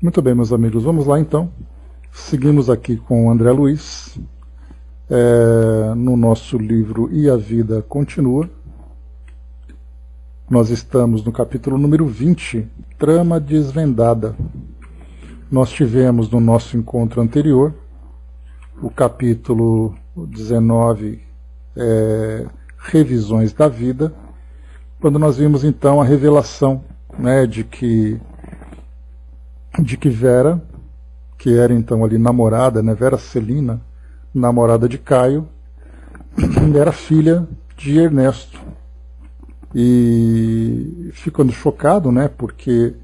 Muito bem, meus amigos, vamos lá então. Seguimos aqui com o André Luiz, no nosso livro E a Vida Continua. Nós estamos no capítulo número 20, Trama Desvendada. Nós tivemos no nosso encontro anterior o capítulo 19, Revisões da Vida, quando nós vimos então a revelação, né, de que Vera, que era então ali namorada, né, Vera Celina, namorada de Caio, era filha de Ernesto. E ficando chocado, né, porque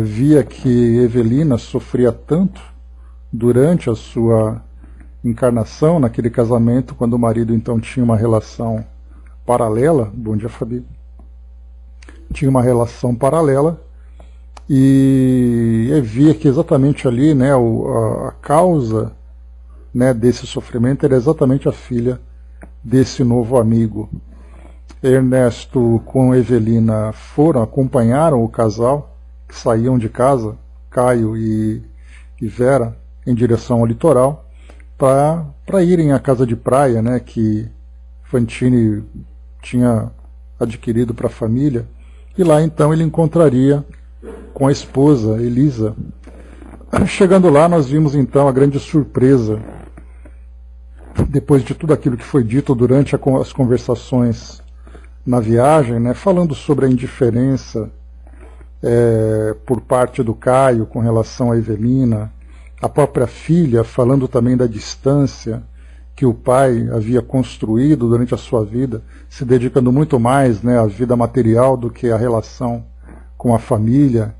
via que Evelina sofria tanto durante a sua encarnação naquele casamento, quando o marido então tinha uma relação paralela. Bom dia, Fabi. Tinha uma relação paralela e via que exatamente ali, né, a causa, né, desse sofrimento era exatamente a filha desse novo amigo. Ernesto com Evelina acompanharam o casal que saíam de casa, Caio e Vera, em direção ao litoral, para irem à casa de praia, né, que Fantini tinha adquirido para a família, e lá então ele encontraria com a esposa, Elisa. Chegando lá, nós vimos então a grande surpresa, depois de tudo aquilo que foi dito durante as conversações na viagem, né, falando sobre a indiferença por parte do Caio com relação a Evelina, a própria filha falando também da distância que o pai havia construído durante a sua vida, se dedicando muito mais, né, à vida material do que à relação com a família.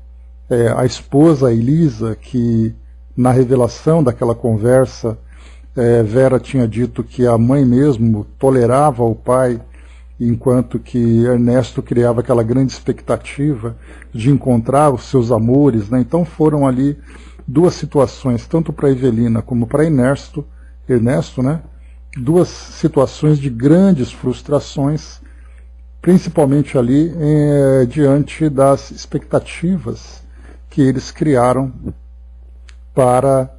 A esposa Elisa, que na revelação daquela conversa, Vera tinha dito que a mãe mesmo tolerava o pai, enquanto que Ernesto criava aquela grande expectativa de encontrar os seus amores, né? Então foram ali duas situações, tanto para Evelina como para Ernesto, né? Duas situações de grandes frustrações, principalmente ali diante das expectativas que eles criaram para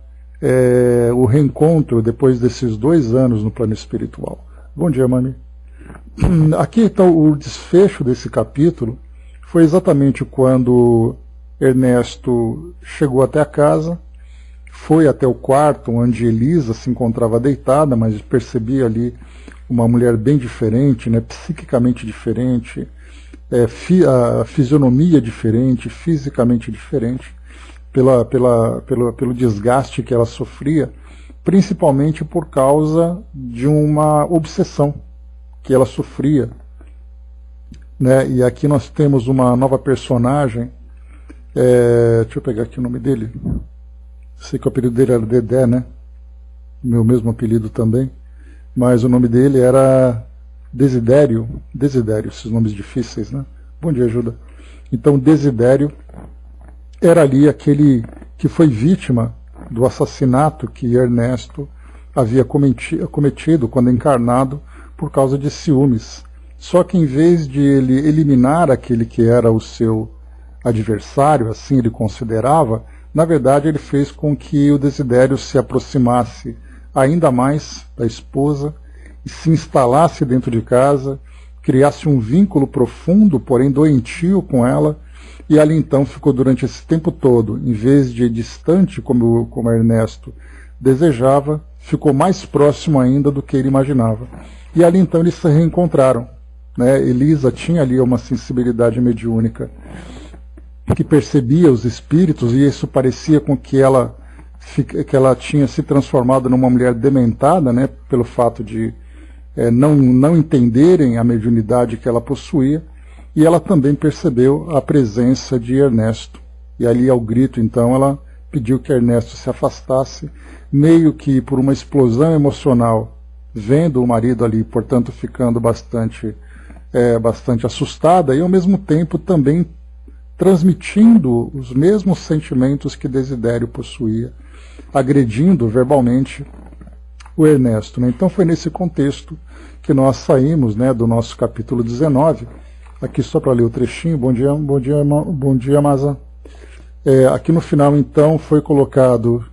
o reencontro depois desses 2 anos no plano espiritual. Bom dia, Mami. Aqui então o desfecho desse capítulo foi exatamente quando Ernesto chegou até a casa, foi até o quarto onde Elisa se encontrava deitada, mas percebia ali uma mulher bem diferente, né, psiquicamente diferente, a fisionomia diferente, fisicamente diferente, pelo desgaste que ela sofria, principalmente por causa de uma obsessão que ela sofria, né? E aqui nós temos uma nova personagem, deixa eu pegar aqui o nome dele, sei que o apelido dele era Dedé, né? Meu mesmo apelido também, mas o nome dele era Desidério, esses nomes difíceis, né? Bom dia, Ajuda. Então Desidério era ali aquele que foi vítima do assassinato que Ernesto havia cometido quando encarnado, por causa de ciúmes. Só que em vez de ele eliminar aquele que era o seu adversário, assim ele considerava, na verdade ele fez com que o Desidério se aproximasse ainda mais da esposa e se instalasse dentro de casa, criasse um vínculo profundo, porém doentio com ela, e ali então ficou durante esse tempo todo, em vez de distante como Ernesto desejava, ficou mais próximo ainda do que ele imaginava. E ali então eles se reencontraram, né? Elisa tinha ali uma sensibilidade mediúnica que percebia os espíritos, e isso parecia com que ela tinha se transformado numa mulher dementada, né? Pelo fato de não entenderem a mediunidade que ela possuía, e ela também percebeu a presença de Ernesto. E ali ao grito então ela pediu que Ernesto se afastasse, meio que por uma explosão emocional, vendo o marido ali, portanto ficando bastante assustada, e ao mesmo tempo também transmitindo os mesmos sentimentos que Desidério possuía, agredindo verbalmente o Ernesto, né? Então foi nesse contexto que nós saímos, né, do nosso capítulo 19, aqui só para ler o trechinho. Bom dia Maza. Aqui no final, então, foi colocado...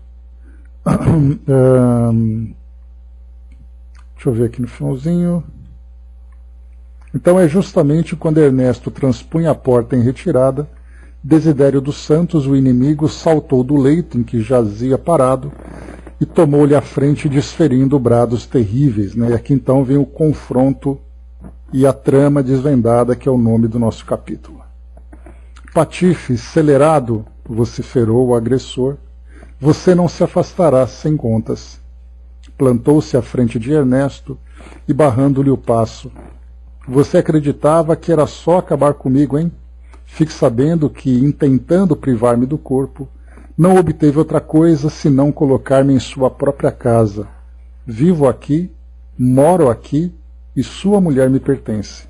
deixa eu ver aqui no finalzinho. Então é justamente quando Ernesto transpunha a porta em retirada, Desidério dos Santos, o inimigo, saltou do leito em que jazia parado e tomou-lhe a frente desferindo brados terríveis. Né? E aqui então vem o confronto e a trama desvendada, que é o nome do nosso capítulo. Patife, celerado, vociferou o agressor, você não se afastará sem contas. Plantou-se à frente de Ernesto e barrando-lhe o passo. Você acreditava que era só acabar comigo, hein? Fique sabendo que, intentando privar-me do corpo, não obteve outra coisa senão colocar-me em sua própria casa. Vivo aqui, moro aqui e sua mulher me pertence.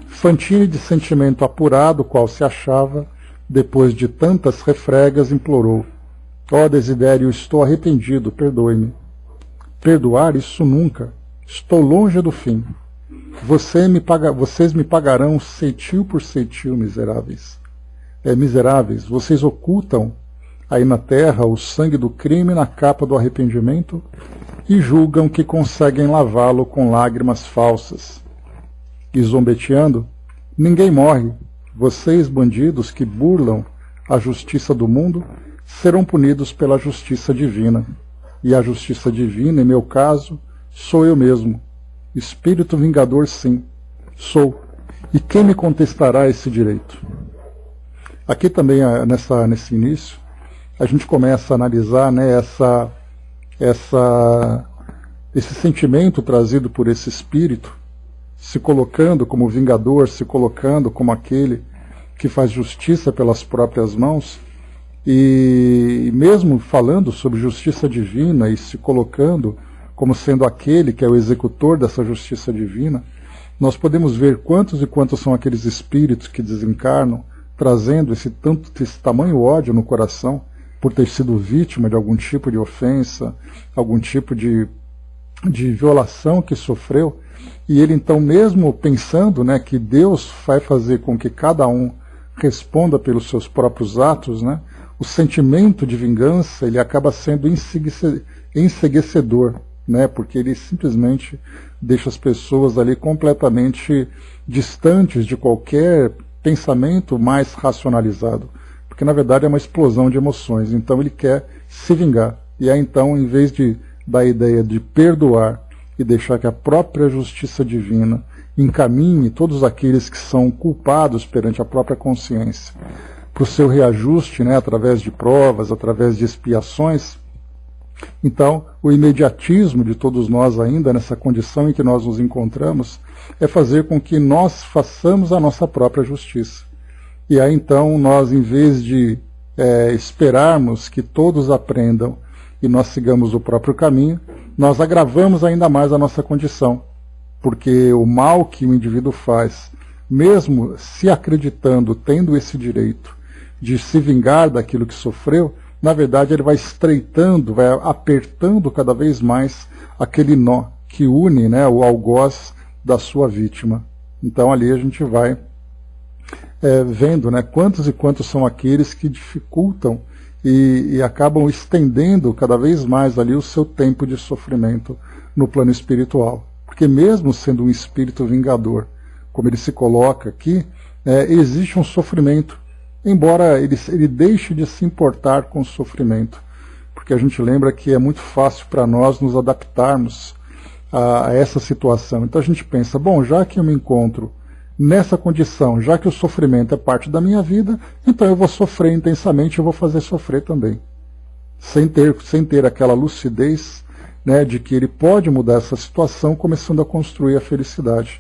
Fantine, de sentimento apurado, qual se achava, depois de tantas refregas, implorou: ó Desidério, estou arrependido, perdoe-me. Perdoar isso nunca. Estou longe do fim. Vocês me pagarão ceitil por ceitil, miseráveis. Miseráveis, vocês ocultam aí na terra o sangue do crime na capa do arrependimento e julgam que conseguem lavá-lo com lágrimas falsas. E zombeteando, ninguém morre. Vocês, bandidos que burlam a justiça do mundo, serão punidos pela justiça divina. E a justiça divina, em meu caso, sou eu mesmo. Espírito vingador, sim, sou. E quem me contestará esse direito? Aqui também, nesse início, a gente começa a analisar, né, esse sentimento trazido por esse espírito, se colocando como vingador, se colocando como aquele que faz justiça pelas próprias mãos, e mesmo falando sobre justiça divina e se colocando como sendo aquele que é o executor dessa justiça divina, nós podemos ver quantos e quantos são aqueles espíritos que desencarnam, trazendo esse tamanho ódio no coração, por ter sido vítima de algum tipo de ofensa, algum tipo de violação que sofreu, e ele então, mesmo pensando, né, que Deus vai fazer com que cada um responda pelos seus próprios atos, né, o sentimento de vingança ele acaba sendo enceguecedor, né, porque ele simplesmente deixa as pessoas ali completamente distantes de qualquer pensamento mais racionalizado, porque na verdade é uma explosão de emoções. Então ele quer se vingar, e aí então, em vez da ideia de perdoar e deixar que a própria justiça divina encaminhe todos aqueles que são culpados perante a própria consciência para o seu reajuste, né, através de provas, através de expiações, então o imediatismo de todos nós ainda nessa condição em que nós nos encontramos é fazer com que nós façamos a nossa própria justiça. E aí então nós, em vez de esperarmos que todos aprendam e nós sigamos o próprio caminho, nós agravamos ainda mais a nossa condição, porque o mal que o indivíduo faz, mesmo se acreditando, tendo esse direito de se vingar daquilo que sofreu, na verdade ele vai estreitando, vai apertando cada vez mais aquele nó que une, né, o algoz da sua vítima. Então ali a gente vai vendo, né, quantos e quantos são aqueles que dificultam e acabam estendendo cada vez mais ali o seu tempo de sofrimento no plano espiritual. Porque mesmo sendo um espírito vingador, como ele se coloca aqui, existe um sofrimento, embora ele deixe de se importar com o sofrimento. Porque a gente lembra que é muito fácil para nós nos adaptarmos a essa situação. Então a gente pensa, bom, já que eu me encontro nessa condição, já que o sofrimento é parte da minha vida, então eu vou sofrer intensamente, eu vou fazer sofrer também. Sem ter aquela lucidez, né, de que ele pode mudar essa situação, começando a construir a felicidade.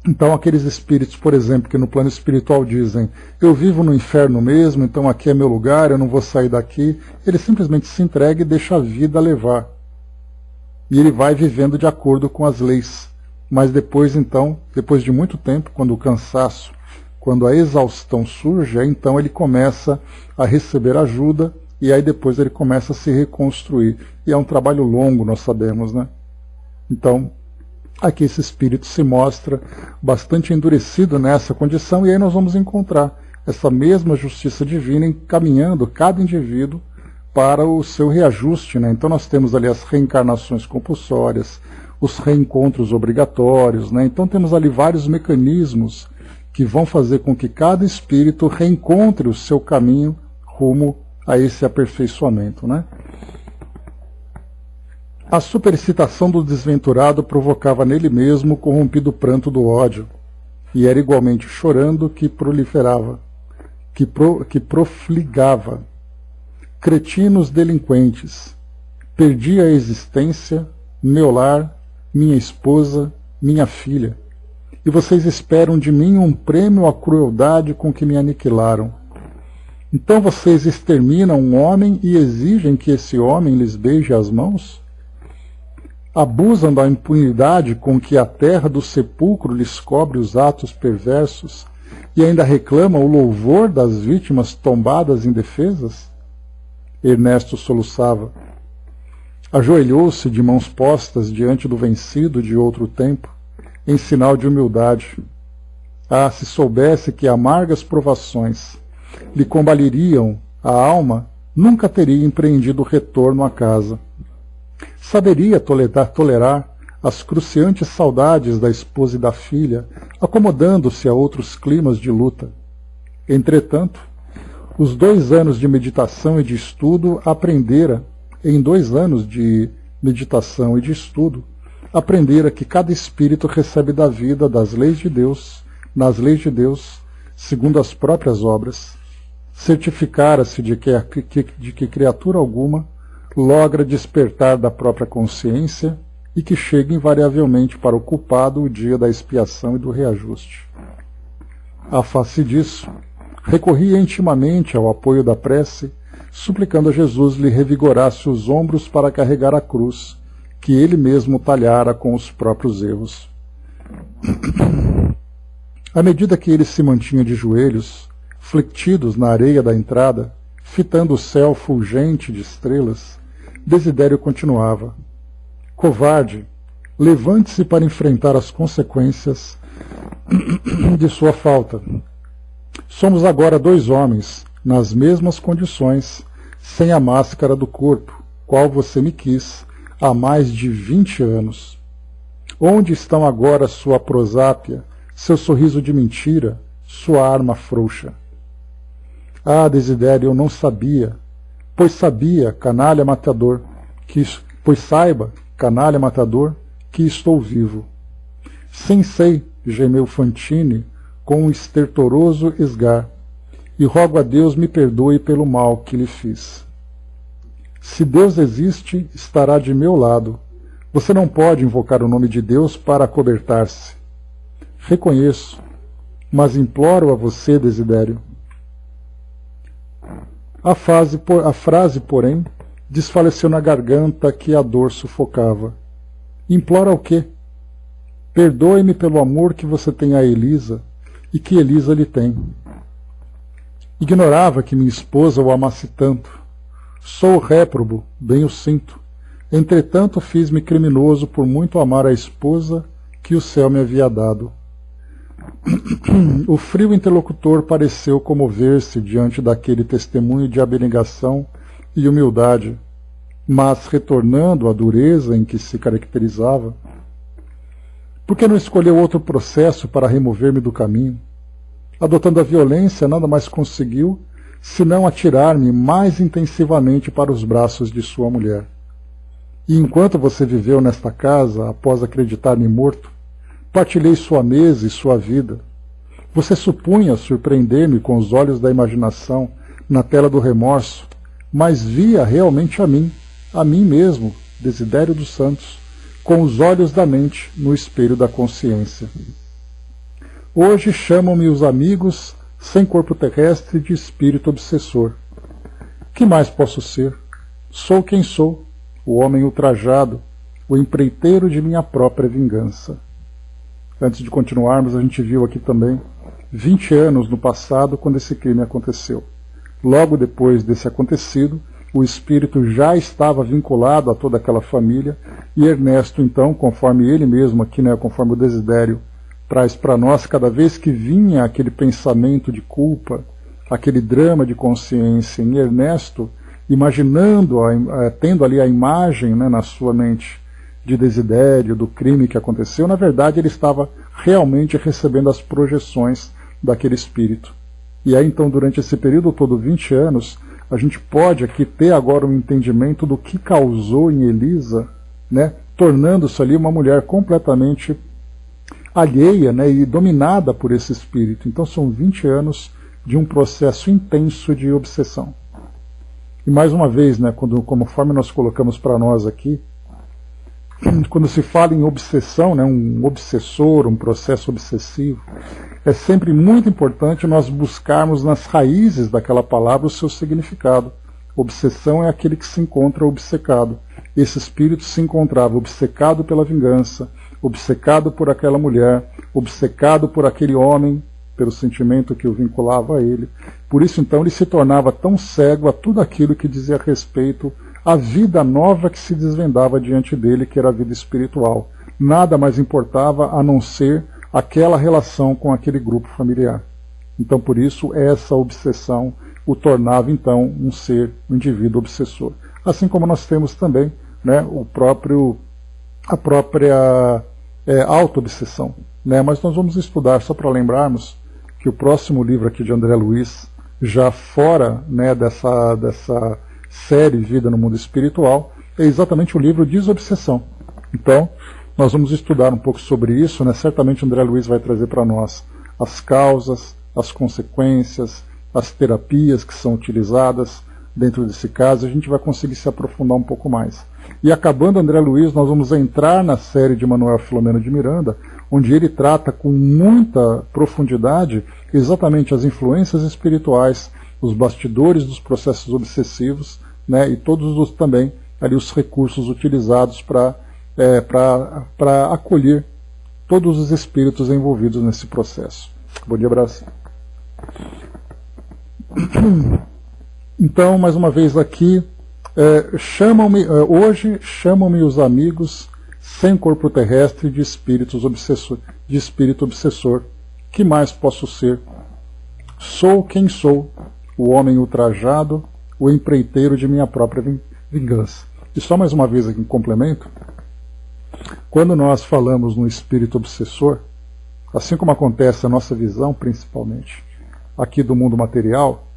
Então aqueles espíritos, por exemplo, que no plano espiritual dizem, eu vivo no inferno mesmo, então aqui é meu lugar, eu não vou sair daqui, ele simplesmente se entrega e deixa a vida levar. E ele vai vivendo de acordo com as leis. Mas depois, então, depois de muito tempo, quando o cansaço, quando a exaustão surge, aí então ele começa a receber ajuda e aí depois ele começa a se reconstruir. E é um trabalho longo, nós sabemos, né? Então, aqui esse espírito se mostra bastante endurecido nessa condição e aí nós vamos encontrar essa mesma justiça divina encaminhando cada indivíduo para o seu reajuste, né? Então nós temos ali as reencarnações compulsórias, os reencontros obrigatórios, né? Então temos ali vários mecanismos que vão fazer com que cada espírito reencontre o seu caminho rumo a esse aperfeiçoamento, né? A superexcitação do desventurado provocava nele mesmo o corrompido pranto do ódio, e era igualmente chorando que proliferava, que profligava. Cretinos delinquentes, perdi a existência, meu lar, minha esposa, minha filha, e vocês esperam de mim um prêmio à crueldade com que me aniquilaram. Então vocês exterminam um homem e exigem que esse homem lhes beije as mãos? Abusam da impunidade com que a terra do sepulcro lhes cobre os atos perversos e ainda reclamam o louvor das vítimas tombadas indefesas? Ernesto soluçava. Ajoelhou-se de mãos postas diante do vencido de outro tempo, em sinal de humildade. Ah, se soubesse que amargas provações lhe combaliriam a alma, nunca teria empreendido o retorno à casa. Saberia tolerar as cruciantes saudades da esposa e da filha, acomodando-se a outros climas de luta. Entretanto, os 2 anos de meditação e de estudo aprendera, em 2 anos de meditação e de estudo, aprendera que cada espírito recebe da vida das leis de Deus, nas leis de Deus, segundo as próprias obras. Certificara-se de que criatura alguma logra despertar da própria consciência e que chega invariavelmente para o culpado o dia da expiação e do reajuste. À face disso, recorria intimamente ao apoio da prece, suplicando a Jesus lhe revigorasse os ombros para carregar a cruz, que ele mesmo talhara com os próprios erros. À medida que ele se mantinha de joelhos, flectidos na areia da entrada, fitando o céu fulgente de estrelas, Desidério continuava. Covarde, levante-se para enfrentar as consequências de sua falta. Somos agora 2 homens, nas mesmas condições, sem a máscara do corpo, qual você me quis, há mais de 20 anos. Onde estão agora sua prosápia, seu sorriso de mentira, sua arma frouxa? Ah, Desidério, eu não sabia, pois sabia, canalha matador, pois saiba, canalha matador, que estou vivo. Sim, sei, gemeu Fantine, com um estertoroso esgar, e rogo a Deus me perdoe pelo mal que lhe fiz. Se Deus existe, estará de meu lado. Você não pode invocar o nome de Deus para acobertar-se. Reconheço, mas imploro a você, Desidério. A frase, porém, desfaleceu na garganta que a dor sufocava. Implora o quê? Perdoe-me pelo amor que você tem a Elisa e que Elisa lhe tem. Ignorava que minha esposa o amasse tanto. Sou réprobo, bem o sinto. Entretanto, fiz-me criminoso por muito amar a esposa que o céu me havia dado. O frio interlocutor pareceu comover-se diante daquele testemunho de abnegação e humildade, mas, retornando à dureza em que se caracterizava, por que não escolheu outro processo para remover-me do caminho? Adotando a violência, nada mais conseguiu senão atirar-me mais intensivamente para os braços de sua mulher. E enquanto você viveu nesta casa, após acreditar-me morto, partilhei sua mesa e sua vida. Você supunha surpreender-me com os olhos da imaginação na tela do remorso, mas via realmente a mim mesmo, Desidério dos Santos, com os olhos da mente no espelho da consciência. Hoje chamam-me os amigos sem corpo terrestre de espírito obsessor. Que mais posso ser? Sou quem sou, o homem ultrajado, o empreiteiro de minha própria vingança. Antes de continuarmos, a gente viu aqui também 20 anos no passado, quando esse crime aconteceu. Logo depois desse acontecido, o espírito já estava vinculado a toda aquela família, e Ernesto, então, conforme ele mesmo aqui, né, conforme o Desidério traz para nós, cada vez que vinha aquele pensamento de culpa, aquele drama de consciência em Ernesto, imaginando, tendo ali a imagem, né, na sua mente de Desidério, do crime que aconteceu, na verdade ele estava realmente recebendo as projeções daquele espírito. E aí então, durante esse período todo, 20 anos, a gente pode aqui ter agora um entendimento do que causou em Elisa, né, tornando-se ali uma mulher completamente alheia, né, e dominada por esse espírito. Então são 20 anos de um processo intenso de obsessão. E mais uma vez, né, conforme nós colocamos para nós aqui, quando se fala em obsessão, né, um obsessor, um processo obsessivo, é sempre muito importante nós buscarmos nas raízes daquela palavra o seu significado. Obsessão é aquele que se encontra obcecado. Esse espírito se encontrava obcecado pela vingança, obcecado por aquela mulher, obcecado por aquele homem, pelo sentimento que o vinculava a ele. Por isso, então, ele se tornava tão cego a tudo aquilo que dizia respeito à vida nova que se desvendava diante dele, que era a vida espiritual. Nada mais importava a não ser aquela relação com aquele grupo familiar. Então, por isso, essa obsessão o tornava, então, um indivíduo obsessor. Assim como nós temos também, né, a própria auto-obsessão. Né? Mas nós vamos estudar, só para lembrarmos, que o próximo livro aqui de André Luiz, já fora, né, dessa série Vida no Mundo Espiritual, é exatamente o livro Desobsessão. Então, nós vamos estudar um pouco sobre isso, né? Certamente André Luiz vai trazer para nós as causas, as consequências, as terapias que são utilizadas dentro desse caso, a gente vai conseguir se aprofundar um pouco mais. E acabando André Luiz, nós vamos entrar na série de Manuel Filomeno de Miranda, onde ele trata com muita profundidade exatamente as influências espirituais, os bastidores dos processos obsessivos, né, e todos também ali os recursos utilizados para acolher todos os espíritos envolvidos nesse processo. Bom dia, Brasil. Então, mais uma vez aqui, hoje chamam-me os amigos sem corpo terrestre de espírito obsessor. Que mais posso ser? Sou quem sou, o homem ultrajado, o empreiteiro de minha própria vingança. E só mais uma vez aqui em complemento, quando nós falamos no espírito obsessor, assim como acontece a nossa visão principalmente aqui do mundo material,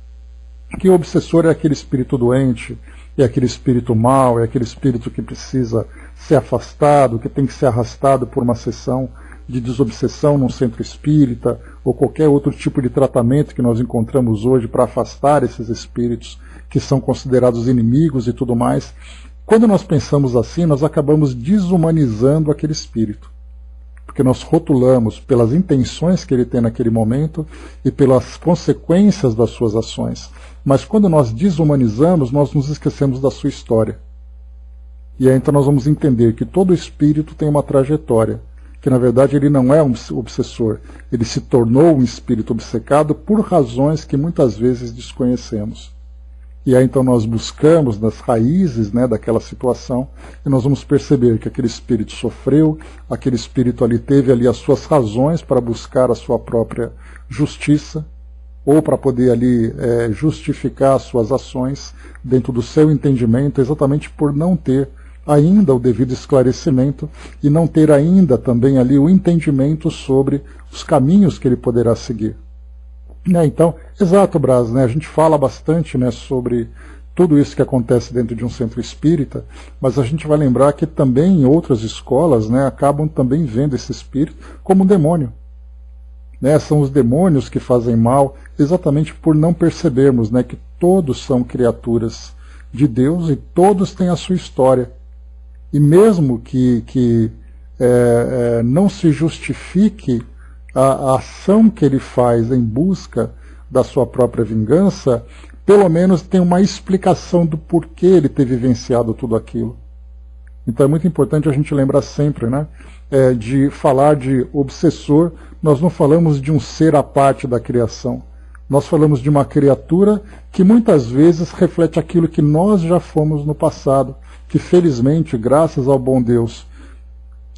que o obsessor é aquele espírito doente, é aquele espírito mau, é aquele espírito que precisa ser afastado, que tem que ser arrastado por uma sessão de desobsessão num centro espírita, ou qualquer outro tipo de tratamento que nós encontramos hoje para afastar esses espíritos que são considerados inimigos e tudo mais. Quando nós pensamos assim, nós acabamos desumanizando aquele espírito, porque nós rotulamos pelas intenções que ele tem naquele momento e pelas consequências das suas ações. Mas quando nós desumanizamos, nós nos esquecemos da sua história. E aí então nós vamos entender que todo espírito tem uma trajetória, que na verdade ele não é um obsessor, ele se tornou um espírito obcecado por razões que muitas vezes desconhecemos. E aí então nós buscamos nas raízes, né, daquela situação, e nós vamos perceber que aquele espírito sofreu, aquele espírito ali teve ali as suas razões para buscar a sua própria justiça, ou para poder ali justificar as suas ações dentro do seu entendimento, exatamente por não ter ainda o devido esclarecimento e não ter ainda também ali o entendimento sobre os caminhos que ele poderá seguir. Então, exato, Braz, né? A gente fala bastante, né, sobre tudo isso que acontece dentro de um centro espírita, mas a gente vai lembrar que também em outras escolas, né, acabam também vendo esse espírito como um demônio. Né? São os demônios que fazem mal, exatamente por não percebermos, né, que todos são criaturas de Deus e todos têm a sua história. E mesmo que não se justifique a ação que ele faz em busca da sua própria vingança, pelo menos tem uma explicação do porquê ele ter vivenciado tudo aquilo. Então é muito importante a gente lembrar sempre, né, de falar de obsessor, nós não falamos de um ser à parte da criação. Nós falamos de uma criatura que muitas vezes reflete aquilo que nós já fomos no passado, que felizmente, graças ao bom Deus,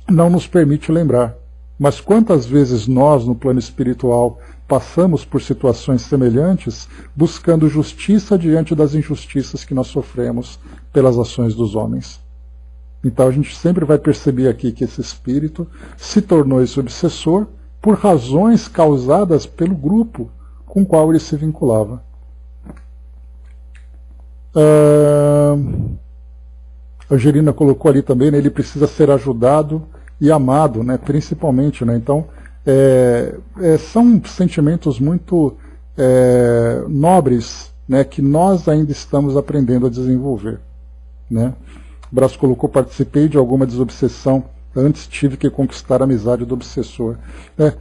não nos permite lembrar. Mas quantas vezes nós, no plano espiritual, passamos por situações semelhantes, buscando justiça diante das injustiças que nós sofremos pelas ações dos homens. Então a gente sempre vai perceber aqui que esse espírito se tornou esse obsessor por razões causadas pelo grupo com o qual ele se vinculava. A Angelina colocou ali também, né, ele precisa ser ajudado e amado, né, principalmente. Né, então, são sentimentos muito nobres, né, que nós ainda estamos aprendendo a desenvolver. Né. O Brás colocou, participei de alguma desobsessão, antes tive que conquistar a amizade do obsessor.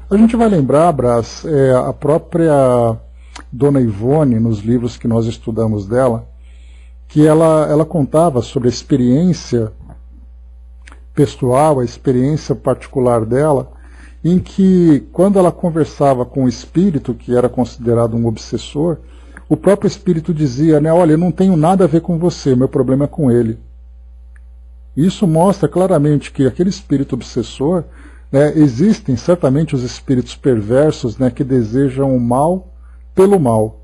A gente vai lembrar, Brás, a própria Dona Ivone, nos livros que nós estudamos dela, que ela contava sobre a experiência pessoal, a experiência particular dela, em que, quando ela conversava com o espírito, que era considerado um obsessor, o próprio espírito dizia, né, olha, eu não tenho nada a ver com você, meu problema é com ele. Isso mostra claramente que aquele espírito obsessor, né, existem certamente os espíritos perversos, né, que desejam o mal pelo mal.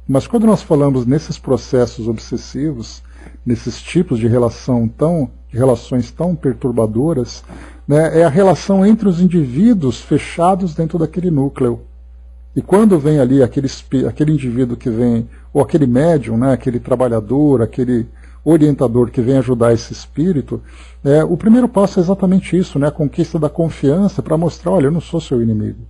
Mas quando nós falamos nesses processos obsessivos, nesses tipos de relações tão perturbadoras, né, é a relação entre os indivíduos fechados dentro daquele núcleo. E quando vem ali aquele indivíduo que vem, ou aquele médium, né, aquele trabalhador, aquele orientador que vem ajudar esse espírito, o primeiro passo é exatamente isso, né, a conquista da confiança para mostrar, olha, eu não sou seu inimigo.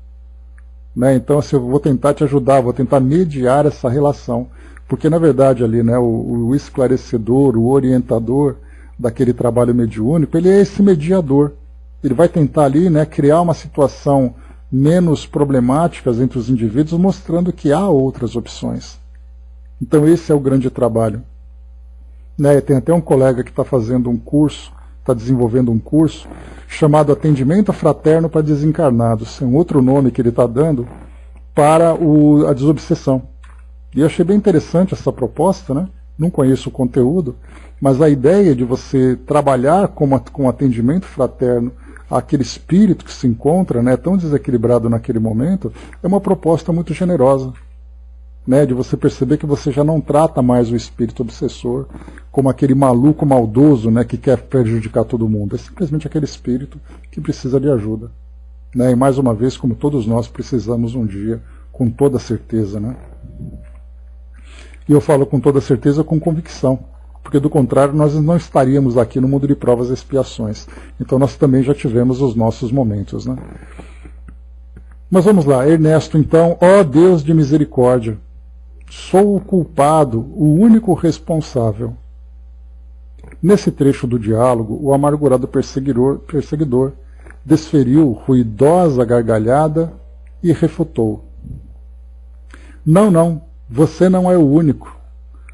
Né, então, assim, eu vou tentar te ajudar, vou tentar mediar essa relação. Porque, na verdade, ali, né, o esclarecedor, o orientador daquele trabalho mediúnico, ele é esse mediador. Ele vai tentar ali, né, criar uma situação menos problemática entre os indivíduos, mostrando que há outras opções. Então, esse é o grande trabalho. Né, tem até um colega que está fazendo um curso, está desenvolvendo um curso chamado Atendimento Fraterno para Desencarnados. É um outro nome que ele está dando para a desobsessão. E eu achei bem interessante essa proposta, né? Não conheço o conteúdo, mas a ideia de você trabalhar com atendimento fraterno àquele espírito que se encontra, né, tão desequilibrado naquele momento, é uma proposta muito generosa. Né, de você perceber que você já não trata mais o espírito obsessor como aquele maluco maldoso, né, que quer prejudicar todo mundo. É simplesmente aquele espírito que precisa de ajuda. Né, e mais uma vez, como todos nós precisamos um dia, com toda certeza. Né? E eu falo com toda certeza, com convicção, porque do contrário nós não estaríamos aqui no mundo de provas e expiações. Então nós também já tivemos os nossos momentos. Né? Mas vamos lá, Ernesto, então, ó Deus de misericórdia, sou o culpado, o único responsável. Nesse trecho do diálogo, o amargurado perseguidor desferiu ruidosa gargalhada e refutou. Não, você não é o único.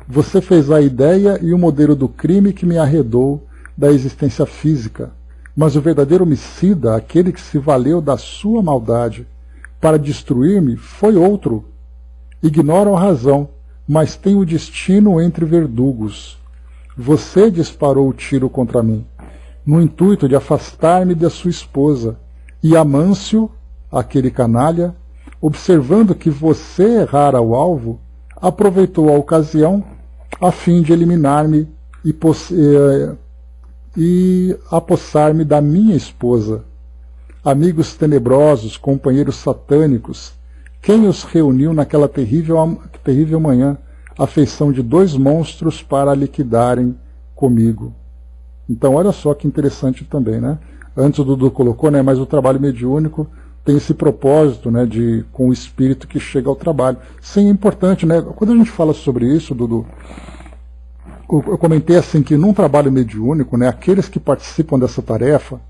Você fez a ideia e o modelo do crime que me arredou da existência física. Mas o verdadeiro homicida, aquele que se valeu da sua maldade para destruir-me, foi outro. Ignoram a razão, mas tem o destino entre verdugos. Você disparou o tiro contra mim, no intuito de afastar-me da sua esposa, e Amâncio, aquele canalha, observando que você errara o alvo, aproveitou a ocasião a fim de eliminar-me e apossar-me da minha esposa. Amigos tenebrosos, companheiros satânicos, quem os reuniu naquela terrível manhã, à feição de dois monstros para liquidarem comigo? Então, olha só que interessante também, né? Antes o Dudu colocou, né? Mas o trabalho mediúnico tem esse propósito, né? Com o espírito que chega ao trabalho. Sim, é importante, né? Quando a gente fala sobre isso, Dudu, eu comentei assim que num trabalho mediúnico, né? Aqueles que participam dessa tarefa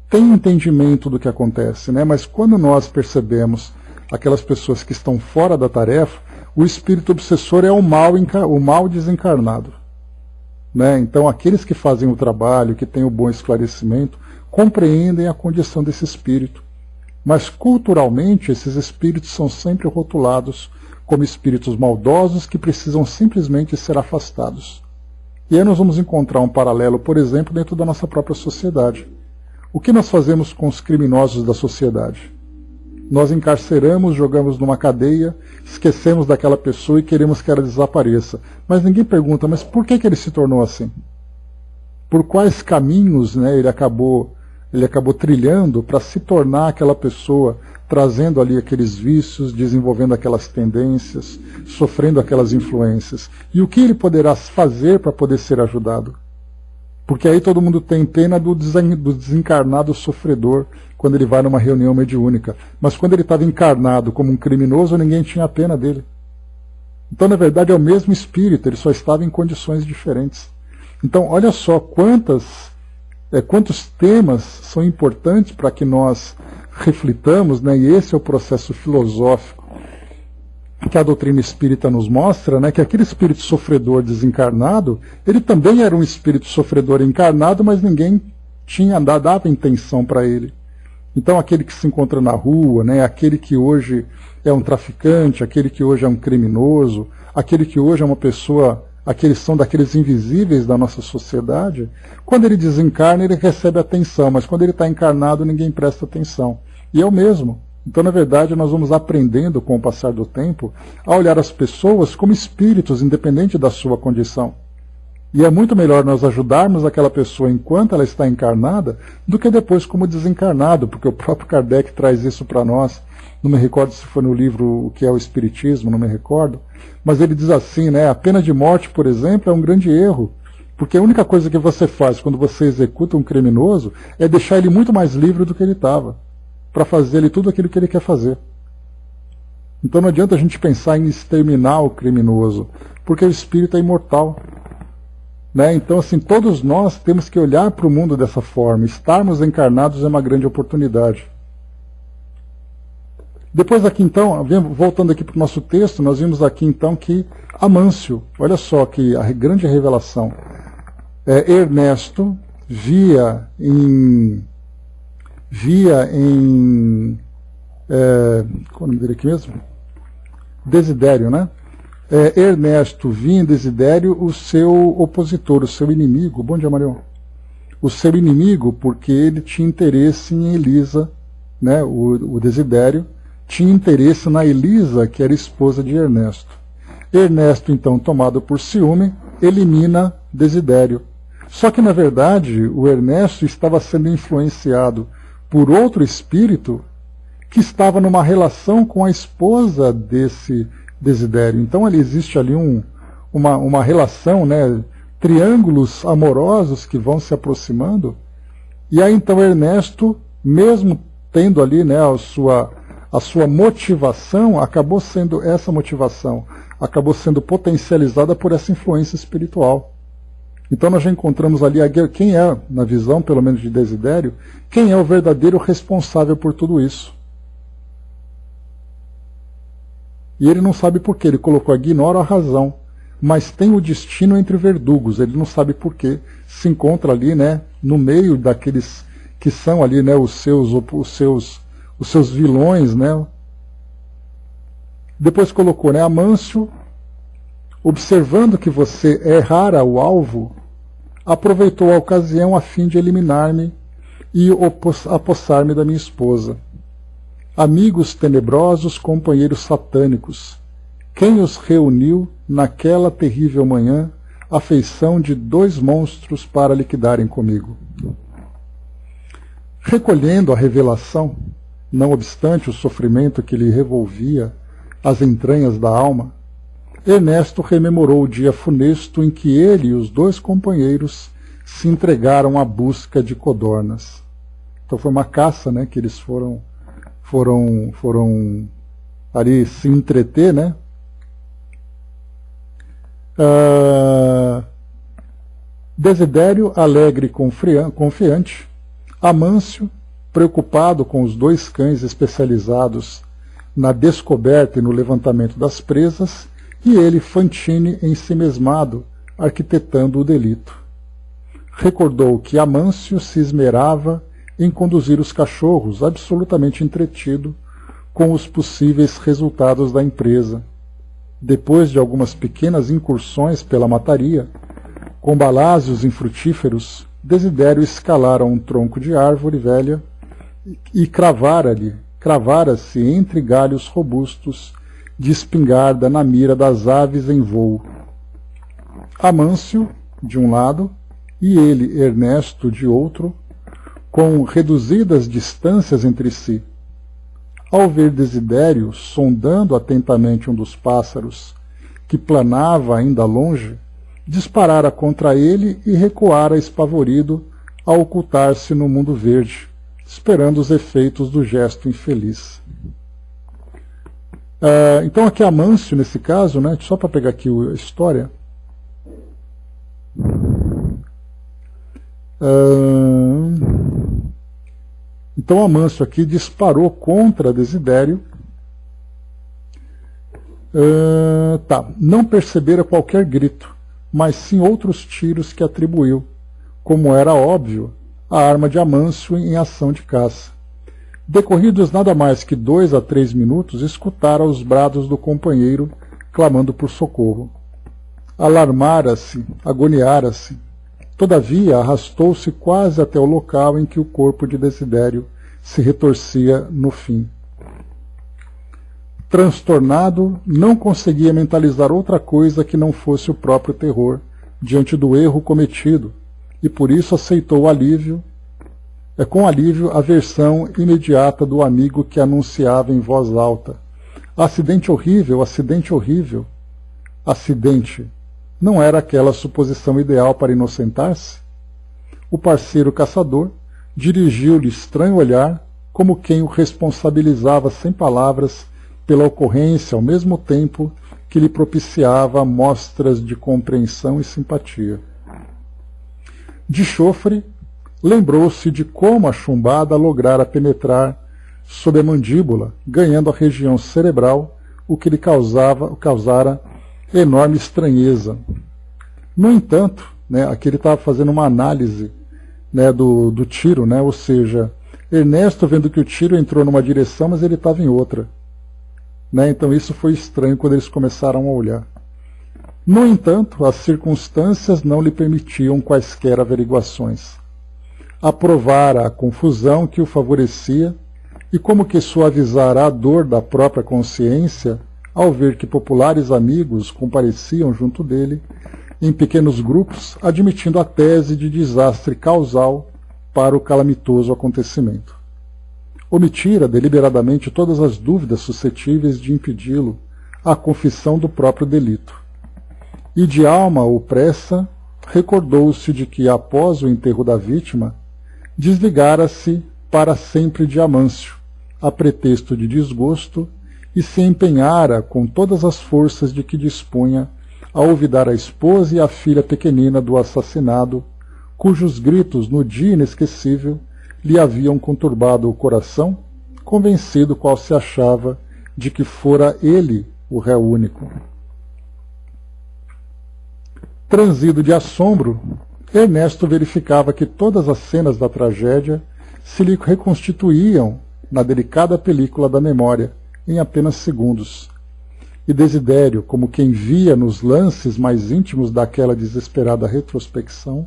tem entendimento do que acontece, né? Mas quando nós percebemos aquelas pessoas que estão fora da tarefa, o espírito obsessor é o mal desencarnado. Né? Então aqueles que fazem o trabalho, que têm o bom esclarecimento, compreendem a condição desse espírito. Mas culturalmente esses espíritos são sempre rotulados como espíritos maldosos que precisam simplesmente ser afastados. E aí nós vamos encontrar um paralelo, por exemplo, dentro da nossa própria sociedade. O que nós fazemos com os criminosos da sociedade? Nós encarceramos, jogamos numa cadeia, esquecemos daquela pessoa e queremos que ela desapareça. Mas ninguém pergunta, mas por que ele se tornou assim? Por quais caminhos, né, ele acabou trilhando para se tornar aquela pessoa, trazendo ali aqueles vícios, desenvolvendo aquelas tendências, sofrendo aquelas influências? E o que ele poderá fazer para poder ser ajudado? Porque aí todo mundo tem pena do desencarnado sofredor quando ele vai numa reunião mediúnica. Mas quando ele estava encarnado como um criminoso, ninguém tinha pena dele. Então, na verdade, é o mesmo espírito, ele só estava em condições diferentes. Então, olha só quantos temas são importantes para que nós reflitamos, né? E esse é o processo filosófico que a doutrina espírita nos mostra, né? Que aquele espírito sofredor desencarnado, ele também era um espírito sofredor encarnado, mas ninguém dava intenção para ele. Então, aquele que se encontra na rua, né? Aquele que hoje é um traficante, aquele que hoje é um criminoso, aquele que hoje é uma pessoa, aqueles são daqueles invisíveis da nossa sociedade, quando ele desencarna, ele recebe atenção, mas quando ele está encarnado, ninguém presta atenção. E é o mesmo. Então, na verdade, nós vamos aprendendo com o passar do tempo a olhar as pessoas como espíritos, independente da sua condição. E é muito melhor nós ajudarmos aquela pessoa enquanto ela está encarnada do que depois como desencarnado, porque o próprio Kardec traz isso para nós. Não me recordo se foi no livro O que é o Espiritismo, não me recordo. Mas ele diz assim, né, a pena de morte, por exemplo, é um grande erro. Porque a única coisa que você faz quando você executa um criminoso é deixar ele muito mais livre do que ele estava, para fazer ele tudo aquilo que ele quer fazer. Então não adianta a gente pensar em exterminar o criminoso, porque o espírito é imortal. Né? Então, assim, todos nós temos que olhar para o mundo dessa forma. Estarmos encarnados é uma grande oportunidade. Depois aqui então, voltando aqui para o nosso texto, nós vimos aqui então que Amâncio, olha só que a grande revelação, Ernesto via em qual é o nome dele aqui mesmo? Desidério, né? Ernesto via em Desidério o seu opositor, o seu inimigo. Bom dia, Marião. O seu inimigo, porque ele tinha interesse em Elisa, né? O Desidério tinha interesse na Elisa, que era esposa de Ernesto. Ernesto, então, tomado por ciúme, elimina Desidério. Só que, na verdade, o Ernesto estava sendo influenciado por outro espírito que estava numa relação com a esposa desse Desidério. Então ali existe ali uma relação, né, triângulos amorosos que vão se aproximando. E aí então Ernesto, mesmo tendo ali, né, a sua motivação, essa motivação acabou sendo potencializada por essa influência espiritual. Então nós já encontramos ali quem é, na visão pelo menos de Desidério, quem é o verdadeiro responsável por tudo isso. E ele não sabe por quê, ele colocou ignora a razão, mas tem o destino entre verdugos, ele não sabe por quê. Se encontra ali, né, no meio daqueles que são ali, né, os seus vilões, né. Depois colocou, né, Amâncio, observando que você errara o alvo, aproveitou a ocasião a fim de eliminar-me e apossar-me da minha esposa. Amigos tenebrosos, companheiros satânicos, quem os reuniu naquela terrível manhã, à feição de 2 monstros para liquidarem comigo? Recolhendo a revelação, não obstante o sofrimento que lhe revolvia as entranhas da alma, Ernesto rememorou o dia funesto em que ele e os 2 companheiros se entregaram à busca de codornas. Então foi uma caça, né, que eles foram ali se entreter, né? Desidério, alegre e confiante. Amâncio, preocupado com os 2 cães especializados na descoberta e no levantamento das presas, e ele, Fantine, ensimesmado, arquitetando o delito. Recordou que Amâncio se esmerava em conduzir os cachorros, absolutamente entretido com os possíveis resultados da empresa. Depois de algumas pequenas incursões pela mataria, com balásios infrutíferos, Desidério escalara um tronco de árvore velha e cravara-lhe cravara-se entre galhos robustos de espingarda na mira das aves em voo. Amâncio, de um lado, e ele, Ernesto, de outro, com reduzidas distâncias entre si. Ao ver Desidério sondando atentamente um dos pássaros, que planava ainda longe, disparara contra ele e recuara espavorido a ocultar-se no mundo verde, esperando os efeitos do gesto infeliz. Então aqui Amâncio, nesse caso, né, só para pegar aqui a história. Então Amâncio aqui disparou contra Desidério. Não percebera qualquer grito, mas sim outros tiros que atribuiu, como era óbvio, a arma de Amâncio em ação de caça. Decorridos nada mais que 2 a 3 minutos, escutara os brados do companheiro clamando por socorro. Alarmara-se, agoniara-se. Todavia, arrastou-se quase até o local em que o corpo de Desidério se retorcia no fim. Transtornado, não conseguia mentalizar outra coisa que não fosse o próprio terror diante do erro cometido, e por isso aceitou com alívio a versão imediata do amigo que anunciava em voz alta: acidente horrível, acidente horrível. Acidente. Não era aquela suposição ideal para inocentar-se? O parceiro caçador dirigiu-lhe estranho olhar, como quem o responsabilizava sem palavras pela ocorrência, ao mesmo tempo que lhe propiciava mostras de compreensão e simpatia. De chofre, lembrou-se de como a chumbada lograra penetrar sob a mandíbula, ganhando a região cerebral, o que lhe causara enorme estranheza. No entanto, aqui ele estava fazendo uma análise do tiro, ou seja, Ernesto vendo que o tiro entrou numa direção, mas ele estava em outra. Então isso foi estranho quando eles começaram a olhar. No entanto, as circunstâncias não lhe permitiam quaisquer averiguações. Aprovara a confusão que o favorecia e, como que suavizara a dor da própria consciência, ao ver que populares amigos compareciam junto dele, em pequenos grupos, admitindo a tese de desastre causal para o calamitoso acontecimento. Omitira deliberadamente todas as dúvidas suscetíveis de impedi-lo à confissão do próprio delito. E de alma opressa, recordou-se de que, após o enterro da vítima, desligara-se para sempre de Amâncio, a pretexto de desgosto, e se empenhara com todas as forças de que dispunha a olvidar a esposa e a filha pequenina do assassinado, cujos gritos no dia inesquecível lhe haviam conturbado o coração, convencido qual se achava de que fora ele o réu único. Transido de assombro, Ernesto verificava que todas as cenas da tragédia se lhe reconstituíam na delicada película da memória, em apenas segundos. E Desidério, como quem via nos lances mais íntimos daquela desesperada retrospecção,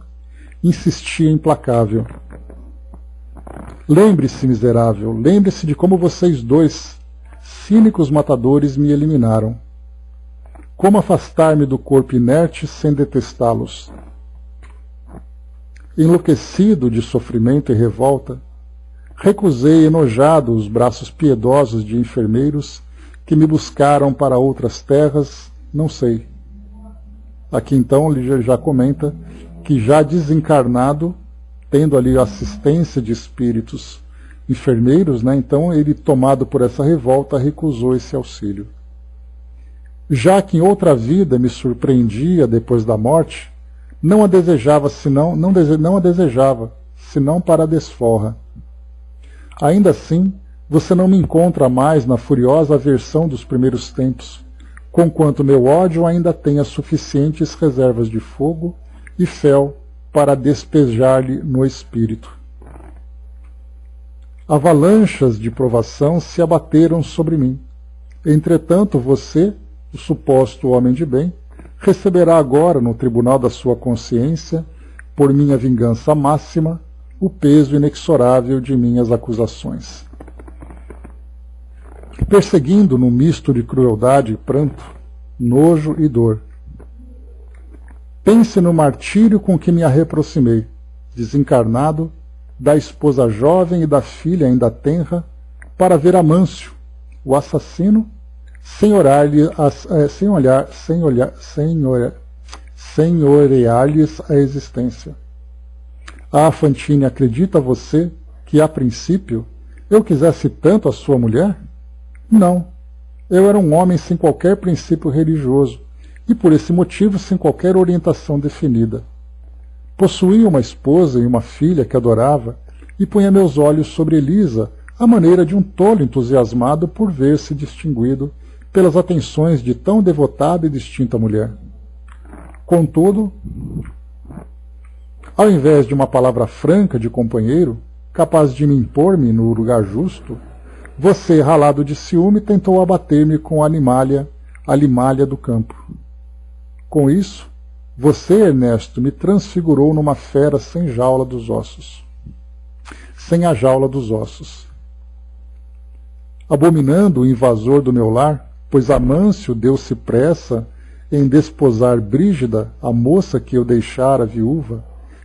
insistia implacável. Lembre-se, miserável, lembre-se de como vocês dois, cínicos matadores, me eliminaram. Como afastar-me do corpo inerte sem detestá-los? Enlouquecido de sofrimento e revolta, recusei enojado os braços piedosos de enfermeiros que me buscaram para outras terras, não sei. Aqui então ele já comenta que, já desencarnado, tendo ali a assistência de espíritos enfermeiros, então ele, tomado por essa revolta, recusou esse auxílio. Já que em outra vida me surpreendia depois da morte, não a desejava senão para a desforra. Ainda assim, você não me encontra mais na furiosa aversão dos primeiros tempos, conquanto meu ódio ainda tenha suficientes reservas de fogo e fel para despejar-lhe no espírito. Avalanchas de provação se abateram sobre mim. Entretanto, você, o suposto homem de bem, receberá agora, no tribunal da sua consciência, por minha vingança máxima, o peso inexorável de minhas acusações. perseguindo num misto de crueldade e pranto, nojo e dor. Pense no martírio com que me reaproximei, desencarnado, da esposa jovem e da filha ainda tenra, para ver Amâncio, o assassino, senhorear-lhes a existência. Ah, Fantine, acredita você que, a princípio, eu quisesse tanto a sua mulher? Não. Eu era um homem sem qualquer princípio religioso e, por esse motivo, sem qualquer orientação definida. Possuía uma esposa e uma filha que adorava e punha meus olhos sobre Elisa à maneira de um tolo entusiasmado por ver-se distinguido pelas atenções de tão devotada e distinta mulher. Contudo, ao invés de uma palavra franca de companheiro, capaz de me impor-me no lugar justo, você, ralado de ciúme, tentou abater-me com a limalha do campo. Com isso, você, Ernesto, me transfigurou numa fera sem jaula dos ossos. Sem a jaula dos ossos. Abominando o invasor do meu lar, pois Amâncio deu-se pressa em desposar Brígida, a moça que eu deixara viúva,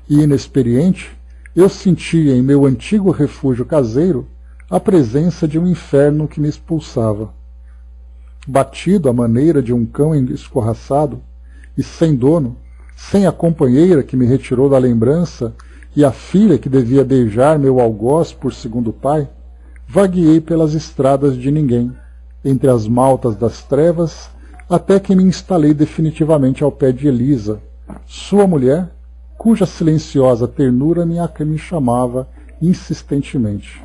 e inexperiente, eu sentia em meu antigo refúgio caseiro a presença de um inferno que me expulsava. Batido à maneira de um cão escorraçado, e sem dono, sem a companheira que me retirou da lembrança e a filha que devia beijar meu algoz por segundo pai, vagueei pelas estradas de ninguém, entre as maltas das trevas, até que me instalei definitivamente ao pé de Elisa, sua mulher, cuja silenciosa ternura me chamava insistentemente.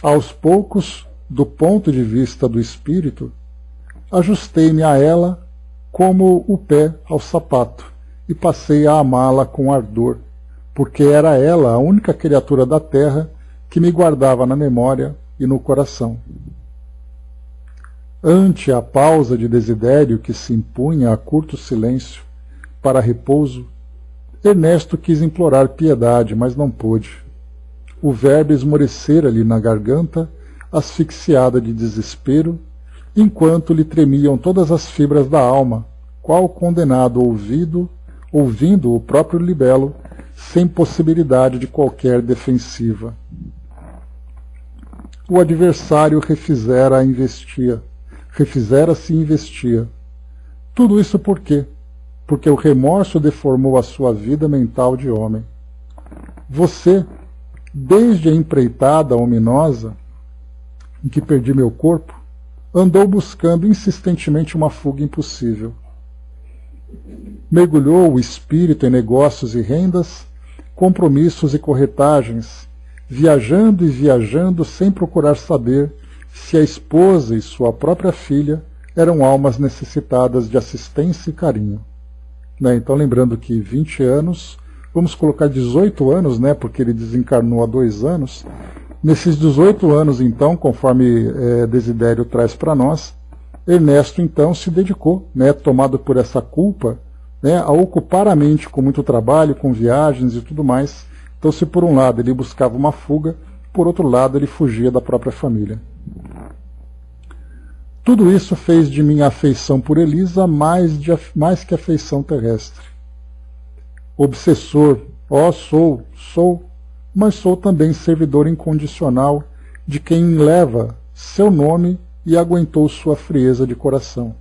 Aos poucos, do ponto de vista do espírito, ajustei-me a ela como o pé ao sapato e passei a amá-la com ardor, porque era ela a única criatura da terra que me guardava na memória e no coração. Ante a pausa de desidério que se impunha a curto silêncio para repouso, Ernesto quis implorar piedade, mas não pôde. O verbo esmorecera-lhe na garganta, asfixiada de desespero, enquanto lhe tremiam todas as fibras da alma, qual condenado ouvindo o próprio libelo, sem possibilidade de qualquer defensiva. O adversário refizera-se e investia. Tudo isso por quê? Porque o remorso deformou a sua vida mental de homem. Você, desde a empreitada ominosa em que perdi meu corpo, andou buscando insistentemente uma fuga impossível. Mergulhou o espírito em negócios e rendas, compromissos e corretagens, viajando e viajando sem procurar saber se a esposa e sua própria filha eram almas necessitadas de assistência e carinho. Então, lembrando que 20 anos, vamos colocar 18 anos, porque ele desencarnou há 2 anos. Nesses 18 anos, então, conforme Desidério traz para nós, Ernesto, então, se dedicou, tomado por essa culpa, a ocupar a mente com muito trabalho, com viagens e tudo mais. Então, se por um lado ele buscava uma fuga, por outro lado ele fugia da própria família. Tudo isso fez de minha afeição por Elisa mais que afeição terrestre. Obsessor, sou, mas sou também servidor incondicional de quem leva seu nome e aguentou sua frieza de coração.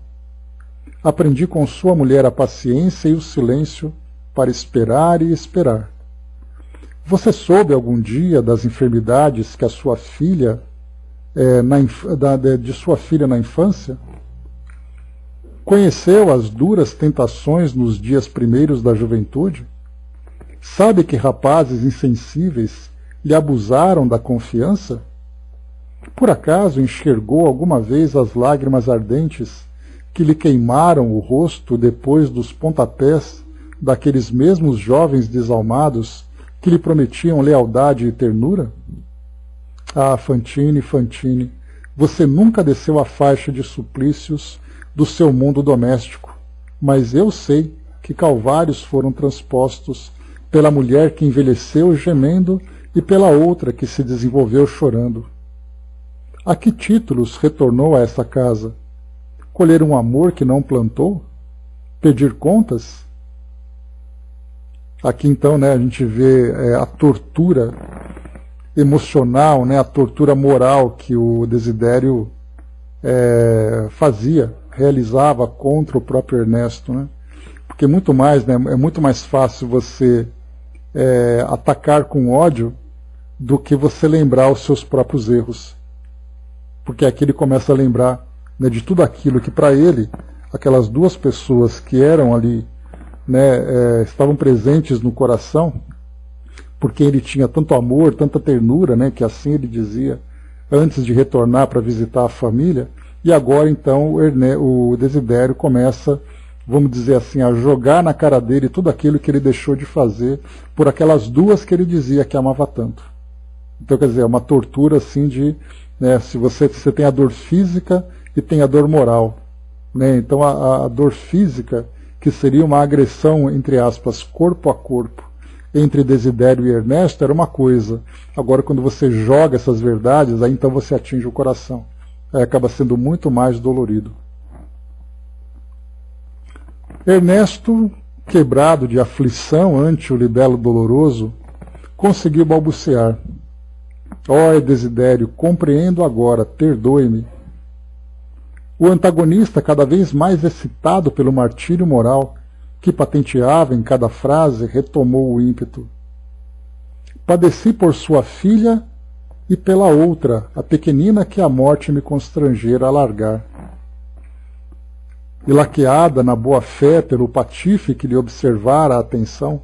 Aprendi com sua mulher a paciência e o silêncio para esperar e esperar. Você soube algum dia das enfermidades que a sua filha de sua filha na infância? Conheceu as duras tentações nos dias primeiros da juventude? Sabe que rapazes insensíveis lhe abusaram da confiança? Por acaso enxergou alguma vez as lágrimas ardentes que lhe queimaram o rosto depois dos pontapés daqueles mesmos jovens desalmados que lhe prometiam lealdade e ternura? Ah, Fantine, você nunca desceu a faixa de suplícios do seu mundo doméstico, mas eu sei que calvários foram transpostos pela mulher que envelheceu gemendo e pela outra que se desenvolveu chorando. A que títulos retornou a essa casa? Colher um amor que não plantou? Pedir contas? Aqui então, né, a gente vê a tortura emocional, né, a tortura moral que o Desidério realizava contra o próprio Ernesto, né? Porque muito mais, né, é muito mais fácil você atacar com ódio do que você lembrar os seus próprios erros. Porque aqui ele começa a lembrar, né, de tudo aquilo que para ele, aquelas duas pessoas que eram ali, né, estavam presentes no coração, porque ele tinha tanto amor, tanta ternura, né, que assim ele dizia, antes de retornar para visitar a família, e agora então o Desidério começa, vamos dizer assim, a jogar na cara dele tudo aquilo que ele deixou de fazer por aquelas duas que ele dizia que amava tanto. Então, quer dizer, é uma tortura assim de, né, se você tem a dor física e tem a dor moral, né? Então a dor física, que seria uma agressão, entre aspas, corpo a corpo, entre Desidério e Ernesto, era uma coisa. Agora, quando você joga essas verdades, aí então você atinge o coração. Aí acaba sendo muito mais dolorido. Ernesto, quebrado de aflição ante o libelo doloroso, conseguiu balbuciar: ó, Desidério, compreendo agora, perdoe-me. O antagonista, cada vez mais excitado pelo martírio moral que patenteava em cada frase, retomou o ímpeto. Padeci por sua filha e pela outra, a pequenina que a morte me constrangera a largar. E laqueada na boa-fé pelo patife que lhe observara a atenção,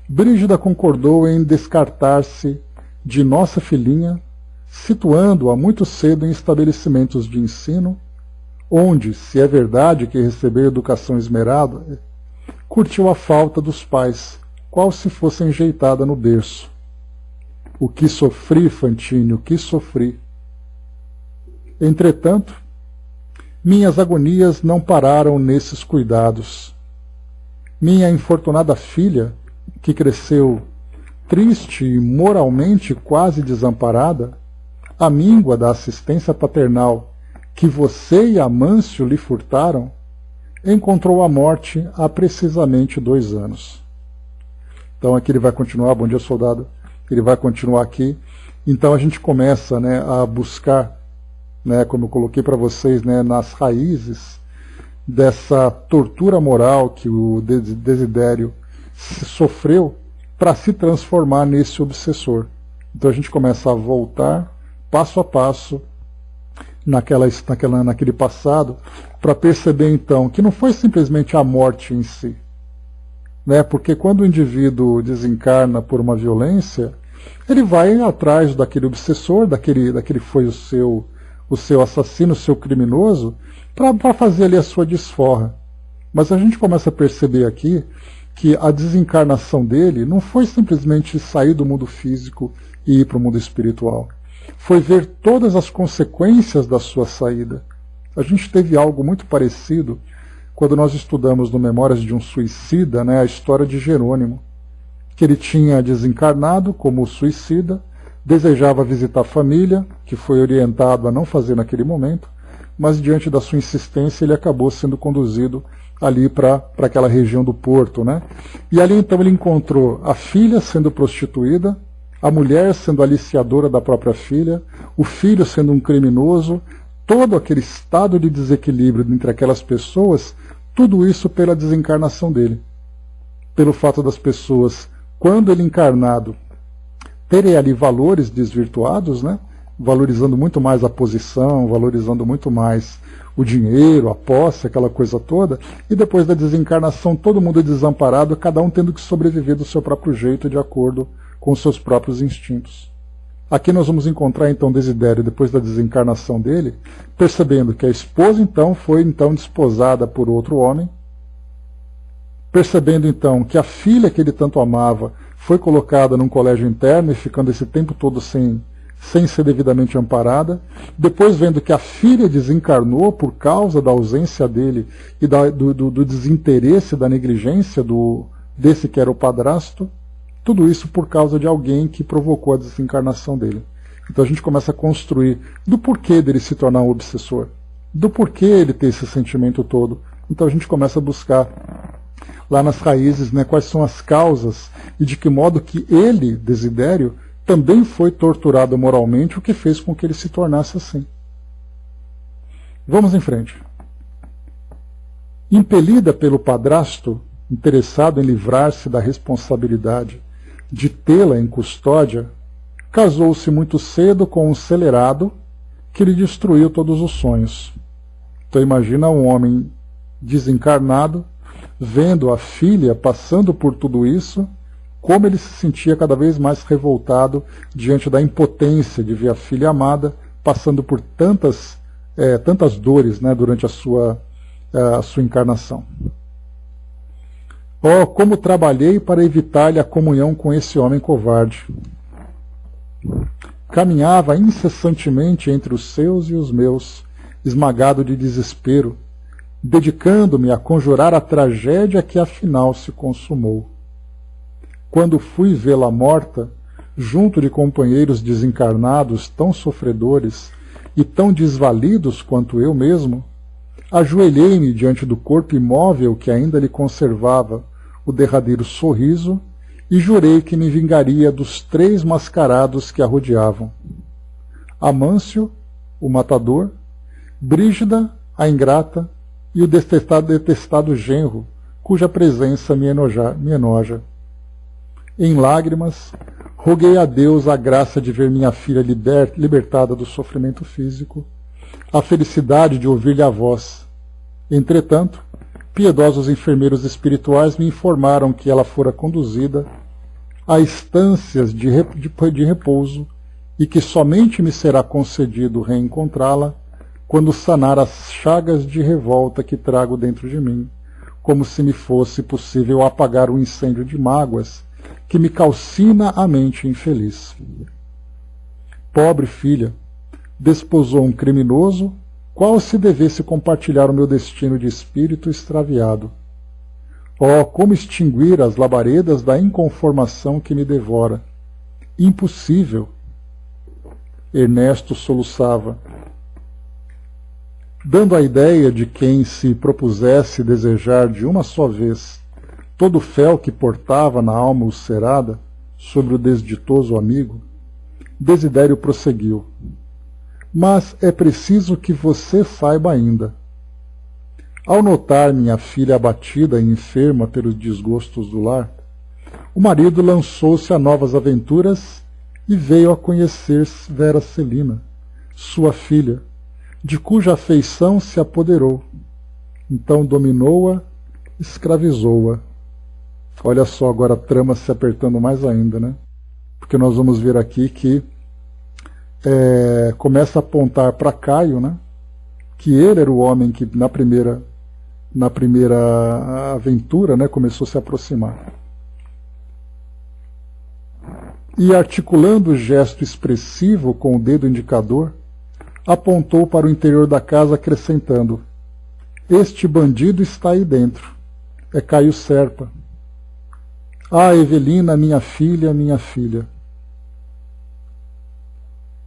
Brígida concordou em descartar-se de nossa filhinha, situando-a muito cedo em estabelecimentos de ensino, onde, se é verdade que recebeu educação esmerada, curtiu a falta dos pais, qual se fosse enjeitada no berço. O que sofri, Fantine, o que sofri. Entretanto, minhas agonias não pararam nesses cuidados. Minha infortunada filha, que cresceu triste e moralmente quase desamparada, à míngua da assistência paternal que você e Amâncio lhe furtaram, encontrou a morte há precisamente 2 anos. Então aqui ele vai continuar, bom dia soldado, ele vai continuar aqui. Então a gente começa, né, a buscar, né, como eu coloquei para vocês, né, nas raízes dessa tortura moral que o Desidério sofreu para se transformar nesse obsessor. Então a gente começa a voltar passo a passo naquele passado, para perceber então que não foi simplesmente a morte em si, né? Porque quando o indivíduo desencarna por uma violência, ele vai atrás daquele obsessor, daquele foi o seu assassino, o seu criminoso, para fazer ali a sua desforra. Mas a gente começa a perceber aqui que a desencarnação dele não foi simplesmente sair do mundo físico e ir para o mundo espiritual. Foi ver todas as consequências da sua saída. A gente teve algo muito parecido quando nós estudamos no Memórias de um Suicida, né, a história de Jerônimo, que ele tinha desencarnado como suicida, desejava visitar a família, que foi orientado a não fazer naquele momento, mas diante da sua insistência ele acabou sendo conduzido ali para aquela região do Porto, né? E ali então ele encontrou a filha sendo prostituída, a mulher sendo aliciadora da própria filha, o filho sendo um criminoso, todo aquele estado de desequilíbrio entre aquelas pessoas, tudo isso pela desencarnação dele. Pelo fato das pessoas, quando ele encarnado, terem ali valores desvirtuados, né? Valorizando muito mais a posição, valorizando muito mais o dinheiro, a posse, aquela coisa toda, e depois da desencarnação todo mundo é desamparado, cada um tendo que sobreviver do seu próprio jeito, de acordo com os seus próprios instintos. Aqui nós vamos encontrar então Desidério, depois da desencarnação dele, percebendo que a esposa então foi desposada por outro homem, percebendo então que a filha que ele tanto amava foi colocada num colégio interno e ficando esse tempo todo sem ser devidamente amparada, depois vendo que a filha desencarnou por causa da ausência dele e do desinteresse, da negligência desse que era o padrasto, tudo isso por causa de alguém que provocou a desencarnação dele. Então a gente começa a construir do porquê dele se tornar um obsessor, do porquê ele ter esse sentimento todo. Então a gente começa a buscar lá nas raízes, né, quais são as causas e de que modo que ele, Desidério, também foi torturado moralmente, o que fez com que ele se tornasse assim. Vamos em frente. Impelida pelo padrasto, interessado em livrar-se da responsabilidade de tê-la em custódia, casou-se muito cedo com um celerado que lhe destruiu todos os sonhos. Então imagina um homem desencarnado, vendo a filha passando por tudo isso, como ele se sentia cada vez mais revoltado diante da impotência de ver a filha amada passando por tantas dores, né, durante a sua encarnação. Oh, como trabalhei para evitar-lhe a comunhão com esse homem covarde. Caminhava incessantemente entre os seus e os meus, esmagado de desespero, dedicando-me a conjurar a tragédia que afinal se consumou. Quando fui vê-la morta, junto de companheiros desencarnados tão sofredores e tão desvalidos quanto eu mesmo, ajoelhei-me diante do corpo imóvel que ainda lhe conservava o derradeiro sorriso e jurei que me vingaria dos 3 mascarados que a rodeavam. Amâncio, o matador, Brígida, a ingrata, e o detestado genro, cuja presença me enoja. Em lágrimas, roguei a Deus a graça de ver minha filha libertada do sofrimento físico, a felicidade de ouvir-lhe a voz. Entretanto, piedosos enfermeiros espirituais me informaram que ela fora conduzida a estâncias de repouso e que somente me será concedido reencontrá-la quando sanar as chagas de revolta que trago dentro de mim, como se me fosse possível apagar o incêndio de mágoas que me calcina a mente infeliz. Pobre filha, desposou um criminoso, qual se devesse compartilhar o meu destino de espírito extraviado. Oh, como extinguir as labaredas da inconformação que me devora! Impossível! Ernesto soluçava, dando a ideia de quem se propusesse desejar de uma só vez todo o fel que portava na alma ulcerada sobre o desditoso amigo. Desidério prosseguiu. Mas é preciso que você saiba ainda. Ao notar minha filha abatida e enferma pelos desgostos do lar, o marido lançou-se a novas aventuras e veio a conhecer Vera Celina, sua filha, de cuja afeição se apoderou. Então dominou-a, escravizou-a. Olha só agora a trama se apertando mais ainda, né? Porque nós vamos ver aqui que começa a apontar para Caio, né? Que ele era o homem que na primeira aventura, né, começou a se aproximar. E articulando o gesto expressivo com o dedo indicador, apontou para o interior da casa, acrescentando: este bandido está aí dentro. É Caio Serpa. Ah, Evelina, minha filha, minha filha.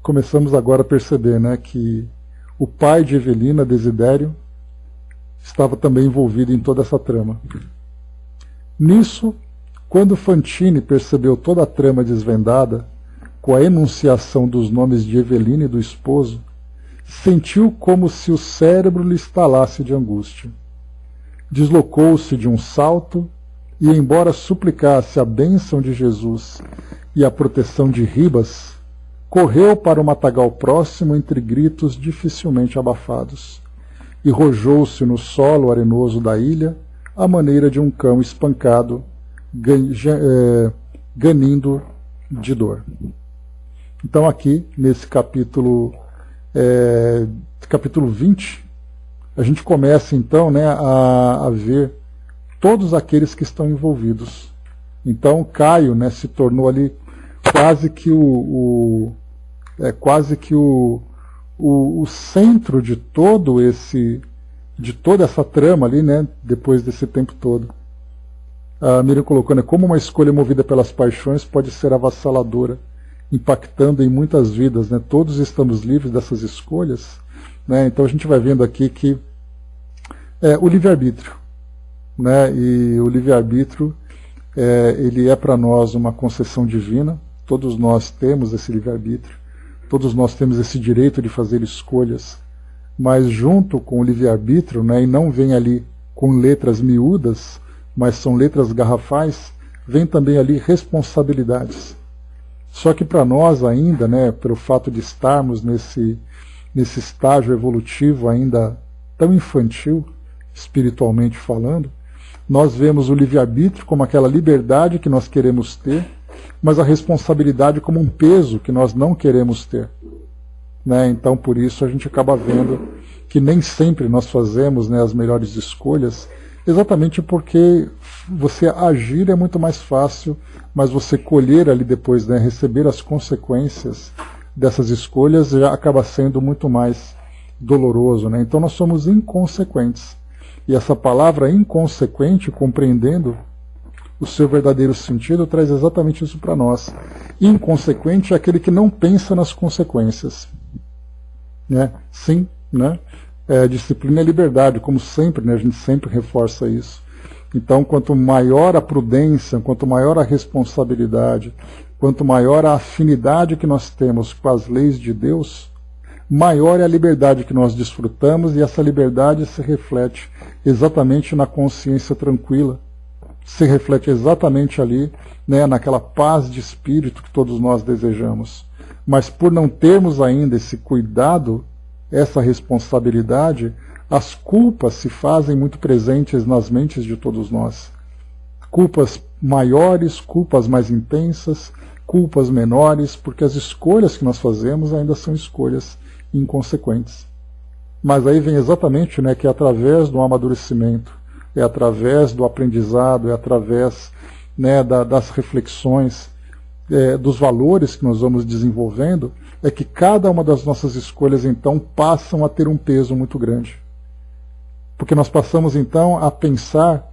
Começamos agora a perceber, né, que o pai de Evelina, Desidério, estava também envolvido em toda essa trama. Nisso, quando Fantine percebeu toda a trama desvendada, com a enunciação dos nomes de Evelina e do esposo, sentiu como se o cérebro lhe estalasse de angústia. Deslocou-se de um salto e, embora suplicasse a bênção de Jesus e a proteção de Ribas, correu para o matagal próximo entre gritos dificilmente abafados e rojou-se no solo arenoso da ilha à maneira de um cão espancado, ganindo de dor. Então aqui, nesse capítulo 20, a gente começa então, né, a ver todos aqueles que estão envolvidos. Então Caio, né, se tornou ali quase que o centro de toda essa trama ali, né, depois desse tempo todo. A Miriam colocou, né, como uma escolha movida pelas paixões pode ser avassaladora impactando em muitas vidas, né? Todos estamos livres dessas escolhas, né? Então a gente vai vendo aqui que o livre-arbítrio, né? E o livre-arbítrio ele é para nós uma concessão divina. Todos nós temos esse livre-arbítrio, todos nós temos esse direito de fazer escolhas, mas junto com o livre-arbítrio, né? E não vem ali com letras miúdas, mas são letras garrafais, vem também ali responsabilidades. Só que para nós ainda, né, pelo fato de estarmos nesse estágio evolutivo ainda tão infantil, espiritualmente falando, nós vemos o livre-arbítrio como aquela liberdade que nós queremos ter, mas a responsabilidade como um peso que nós não queremos ter. Né? Então, por isso, a gente acaba vendo que nem sempre nós fazemos, né, as melhores escolhas, exatamente porque você agir é muito mais fácil, mas você colher ali depois, né, receber as consequências dessas escolhas já acaba sendo muito mais doloroso. Né? Então nós somos inconsequentes. E essa palavra inconsequente, compreendendo o seu verdadeiro sentido, traz exatamente isso para nós. Inconsequente é aquele que não pensa nas consequências. Né? Sim, né? Disciplina é liberdade, como sempre, né? A gente sempre reforça isso. Então, quanto maior a prudência, quanto maior a responsabilidade, quanto maior a afinidade que nós temos com as leis de Deus, maior é a liberdade que nós desfrutamos, e essa liberdade se reflete exatamente na consciência tranquila, se reflete exatamente ali, né, naquela paz de espírito que todos nós desejamos. Mas por não termos ainda esse cuidado, essa responsabilidade, as culpas se fazem muito presentes nas mentes de todos nós. Culpas maiores, culpas mais intensas, culpas menores, porque as escolhas que nós fazemos ainda são escolhas inconsequentes. Mas aí vem exatamente, né, que é através do amadurecimento, é através do aprendizado, é através, né, das reflexões, dos valores que nós vamos desenvolvendo, é que cada uma das nossas escolhas então passam a ter um peso muito grande. Porque nós passamos então a pensar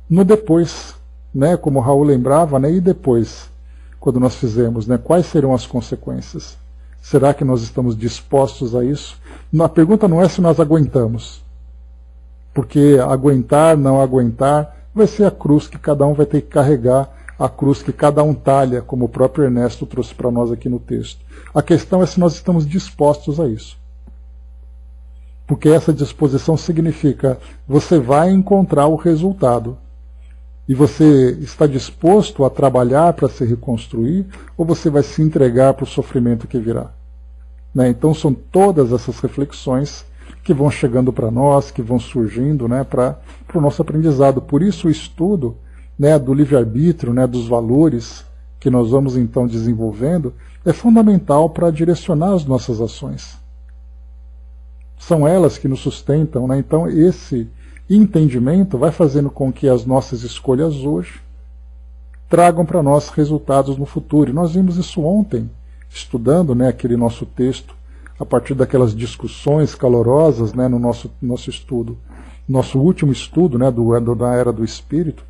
no depois, né, como o Raul lembrava, né, e depois, quando nós fizemos, né, quais serão as consequências? Será que nós estamos dispostos a isso? A pergunta não é se nós aguentamos, porque aguentar, não aguentar, vai ser a cruz que cada um vai ter que carregar, a cruz que cada um talha, como o próprio Ernesto trouxe para nós aqui no texto. A questão é se nós estamos dispostos a isso. Porque essa disposição significa você vai encontrar o resultado. E você está disposto a trabalhar para se reconstruir, ou você vai se entregar para o sofrimento que virá? Né? Então são todas essas reflexões que vão chegando para nós, que vão surgindo, né, para o nosso aprendizado. Por isso o estudo, né, do livre-arbítrio, né, dos valores que nós vamos então desenvolvendo, é fundamental para direcionar as nossas ações. São elas que nos sustentam, né? Então esse entendimento vai fazendo com que as nossas escolhas hoje tragam para nós resultados no futuro. E nós vimos isso ontem, estudando, né, aquele nosso texto, a partir daquelas discussões calorosas, né, no nosso estudo, nosso último estudo, né, da Era do Espírito,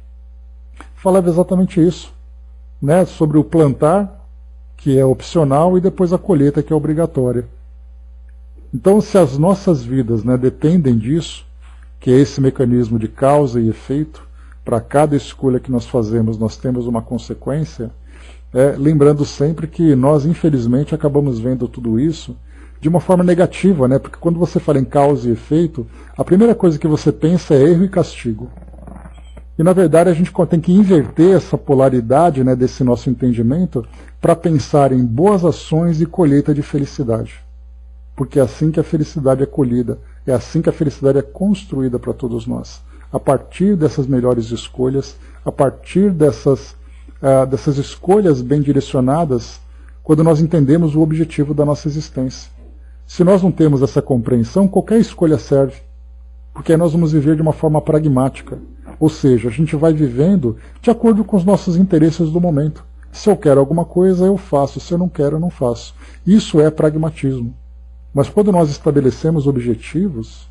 falava exatamente isso, né, sobre o plantar, que é opcional, e depois a colheita, que é obrigatória. Então, se as nossas vidas, né, dependem disso, que é esse mecanismo de causa e efeito, para cada escolha que nós fazemos, nós temos uma consequência, lembrando sempre que nós, infelizmente, acabamos vendo tudo isso de uma forma negativa, né? Porque quando você fala em causa e efeito, a primeira coisa que você pensa é erro e castigo. E, na verdade, a gente tem que inverter essa polaridade, né, desse nosso entendimento para pensar em boas ações e colheita de felicidade. Porque é assim que a felicidade é colhida, é assim que a felicidade é construída para todos nós. A partir dessas melhores escolhas, a partir dessas escolhas bem direcionadas, quando nós entendemos o objetivo da nossa existência. Se nós não temos essa compreensão, qualquer escolha serve, porque aí nós vamos viver de uma forma pragmática. Ou seja, a gente vai vivendo de acordo com os nossos interesses do momento. Se eu quero alguma coisa, eu faço. Se eu não quero, eu não faço. Isso é pragmatismo. Mas quando nós estabelecemos objetivos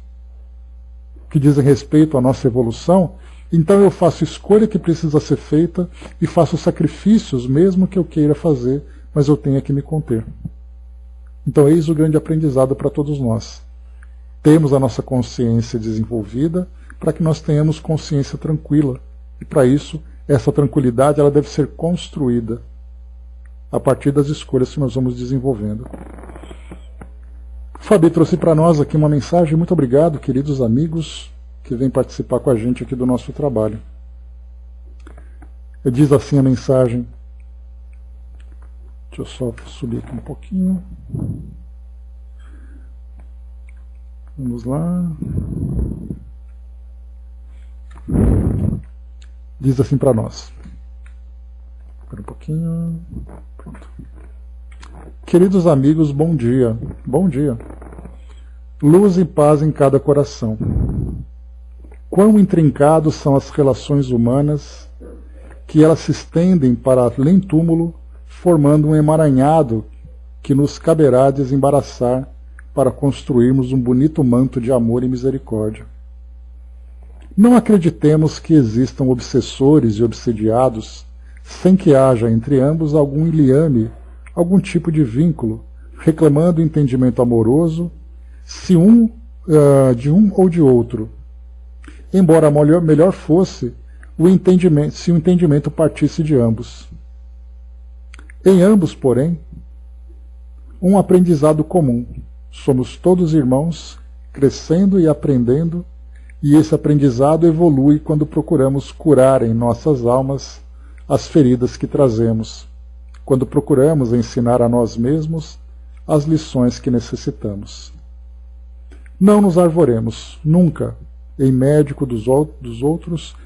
que dizem respeito à nossa evolução, então eu faço escolha que precisa ser feita e faço sacrifícios mesmo que eu queira fazer mas eu tenho que me conter. Então eis o grande aprendizado para todos nós. Temos a nossa consciência desenvolvida para que nós tenhamos consciência tranquila. E para isso, essa tranquilidade ela deve ser construída a partir das escolhas que nós vamos desenvolvendo. Fabi trouxe para nós aqui uma mensagem. Muito obrigado, queridos amigos que vêm participar com a gente aqui do nosso trabalho. Diz assim a mensagem. Deixa eu só subir aqui um pouquinho. Vamos lá. Diz assim para nós. Espera um pouquinho. Pronto. Queridos amigos, bom dia. Bom dia. Luz e paz em cada coração. Quão intrincados são as relações humanas, que elas se estendem para além túmulo, formando um emaranhado que nos caberá desembaraçar para construirmos um bonito manto de amor e misericórdia. Não acreditemos que existam obsessores e obsediados sem que haja entre ambos algum liame, algum tipo de vínculo, reclamando entendimento amoroso, se de um ou de outro, embora melhor fosse se o entendimento partisse de ambos. Em ambos, porém, um aprendizado comum. Somos todos irmãos, crescendo e aprendendo, e esse aprendizado evolui quando procuramos curar em nossas almas as feridas que trazemos, quando procuramos ensinar a nós mesmos as lições que necessitamos. Não nos arvoremos, nunca, em médico dos outros,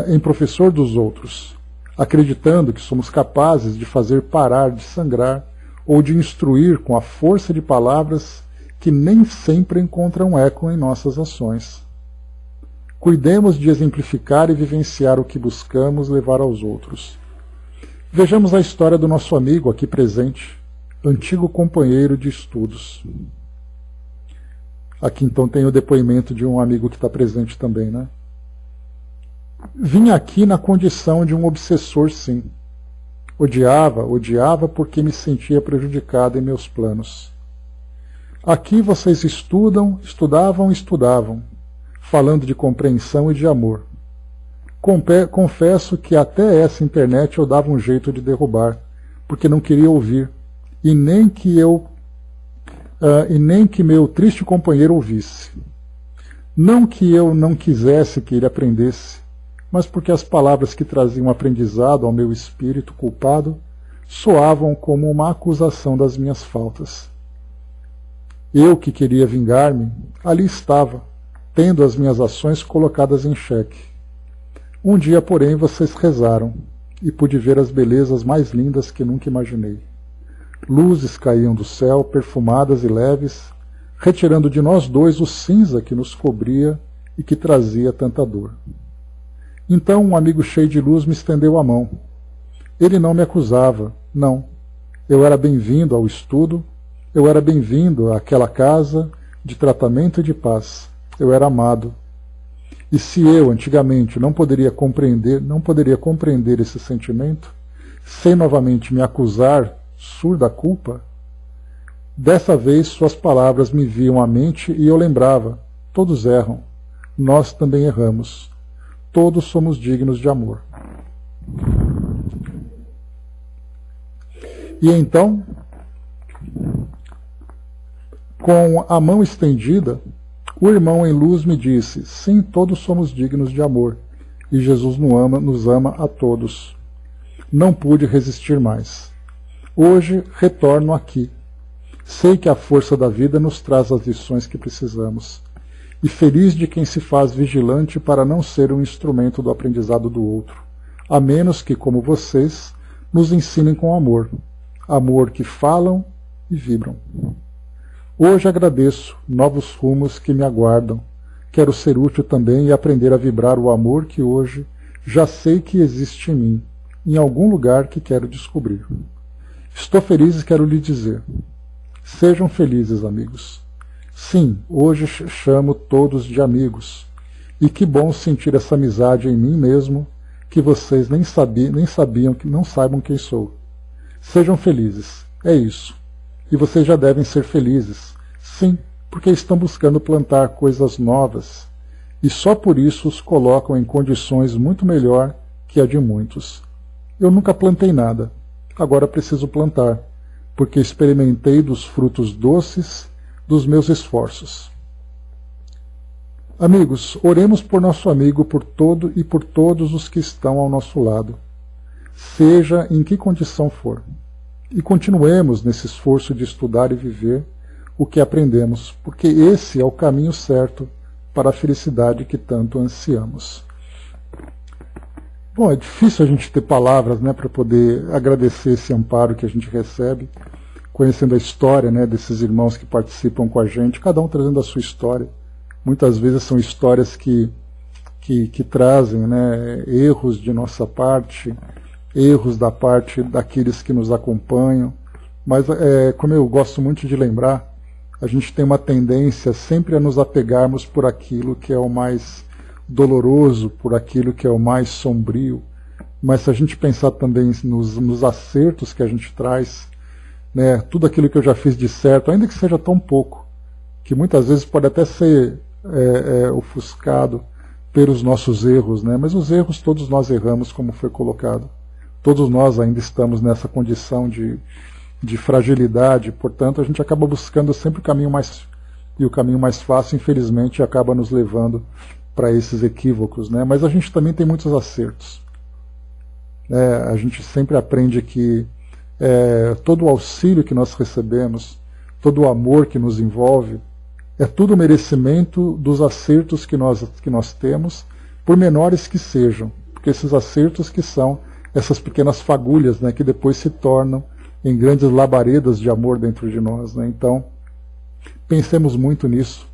em professor dos outros, acreditando que somos capazes de fazer parar de sangrar ou de instruir com a força de palavras que nem sempre encontram eco em nossas ações. Cuidemos de exemplificar e vivenciar o que buscamos levar aos outros. Vejamos a história do nosso amigo aqui presente, antigo companheiro de estudos. Aqui então tem o depoimento de um amigo que está presente também, né? Vim aqui na condição de um obsessor, sim. Odiava porque me sentia prejudicado em meus planos. Aqui vocês estudavam, falando de compreensão e de amor. Confesso que até essa internet eu dava um jeito de derrubar, porque não queria ouvir, e nem que meu triste companheiro ouvisse. Não que eu não quisesse que ele aprendesse, mas porque as palavras que traziam aprendizado ao meu espírito culpado soavam como uma acusação das minhas faltas. Eu que queria vingar-me, ali estava, tendo as minhas ações colocadas em xeque. Um dia, porém, vocês rezaram, e pude ver as belezas mais lindas que nunca imaginei. Luzes caíam do céu, perfumadas e leves, retirando de nós dois o cinza que nos cobria e que trazia tanta dor. Então um amigo cheio de luz me estendeu a mão. Ele não me acusava, não. Eu era bem-vindo ao estudo, eu era bem-vindo àquela casa de tratamento e de paz. Eu era amado. E se eu, antigamente, não poderia compreender esse sentimento, sem novamente me acusar surda culpa, dessa vez suas palavras me viam à mente e eu lembrava, todos erram, nós também erramos. Todos somos dignos de amor. E então, com a mão estendida, o irmão em luz me disse, sim, todos somos dignos de amor, e Jesus nos ama a todos. Não pude resistir mais. Hoje retorno aqui. Sei que a força da vida nos traz as lições que precisamos. E feliz de quem se faz vigilante para não ser um instrumento do aprendizado do outro, a menos que, como vocês, nos ensinem com amor, amor que falam e vibram. Hoje agradeço novos rumos que me aguardam. Quero ser útil também e aprender a vibrar o amor que hoje já sei que existe em mim, em algum lugar que quero descobrir. Estou feliz e quero lhe dizer, sejam felizes, amigos. Sim, hoje chamo todos de amigos. E que bom sentir essa amizade em mim mesmo, que vocês nem saibam quem sou. Sejam felizes, é isso. E vocês já devem ser felizes, sim, porque estão buscando plantar coisas novas, e só por isso os colocam em condições muito melhor que a de muitos. Eu nunca plantei nada, agora preciso plantar, porque experimentei dos frutos doces dos meus esforços. Amigos, oremos por nosso amigo por todo e por todos os que estão ao nosso lado, seja em que condição for, e continuemos nesse esforço de estudar e viver o que aprendemos, porque esse é o caminho certo para a felicidade que tanto ansiamos. Bom, é difícil a gente ter palavras, né, para poder agradecer esse amparo que a gente recebe, conhecendo a história, né, desses irmãos que participam com a gente, cada um trazendo a sua história. Muitas vezes são histórias que trazem, né, erros de nossa parte, erros da parte daqueles que nos acompanham, mas como eu gosto muito de lembrar, a gente tem uma tendência sempre a nos apegarmos por aquilo que é o mais doloroso, por aquilo que é o mais sombrio, mas se a gente pensar também nos acertos que a gente traz, né, tudo aquilo que eu já fiz de certo, ainda que seja tão pouco, que muitas vezes pode até ser ofuscado pelos nossos erros, né, mas os erros todos nós erramos, como foi colocado. Todos nós ainda estamos nessa condição de fragilidade, portanto a gente acaba buscando sempre o caminho mais fácil, infelizmente, acaba nos levando para esses equívocos, né? Mas a gente também tem muitos acertos. A gente sempre aprende que todo o auxílio que nós recebemos, todo o amor que nos envolve, é tudo merecimento dos acertos que nós temos, por menores que sejam, porque esses acertos que são essas pequenas fagulhas, né, que depois se tornam em grandes labaredas de amor dentro de nós, né? Então, pensemos muito nisso,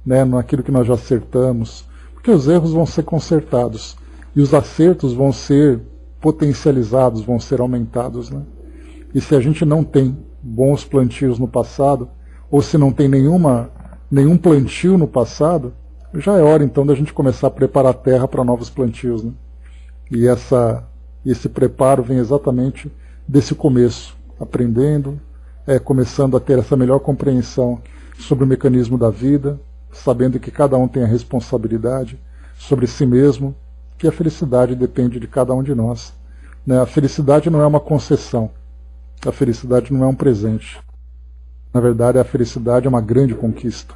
né, naquilo que nós já acertamos, porque os erros vão ser consertados e os acertos vão ser potencializados, vão ser aumentados, né? E se a gente não tem bons plantios no passado, ou se não tem nenhum plantio no passado, já é hora então da gente começar a preparar a terra para novos plantios, né? E esse preparo vem exatamente desse começo, aprendendo, começando a ter essa melhor compreensão sobre o mecanismo da vida, sabendo que cada um tem a responsabilidade sobre si mesmo, que a felicidade depende de cada um de nós, né? A felicidade não é uma concessão, a felicidade não é um presente. Na verdade, a felicidade é uma grande conquista,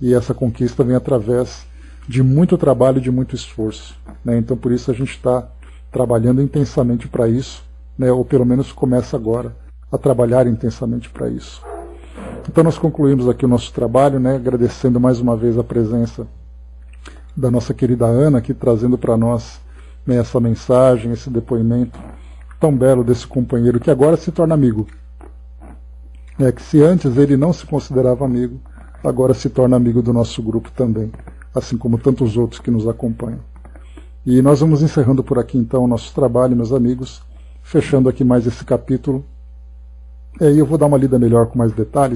e essa conquista vem através de muito trabalho e de muito esforço, né? Então por isso a gente está trabalhando intensamente para isso, né? Ou pelo menos começa agora a trabalhar intensamente para isso. Então nós concluímos aqui o nosso trabalho, né? Agradecendo mais uma vez a presença da nossa querida Ana, aqui trazendo para nós, né, essa mensagem, esse depoimento tão belo desse companheiro que agora se torna amigo. Que se antes ele não se considerava amigo, agora se torna amigo do nosso grupo também, assim como tantos outros que nos acompanham. E nós vamos encerrando por aqui então o nosso trabalho, meus amigos, fechando aqui mais esse capítulo. E eu vou dar uma lida melhor com mais detalhes.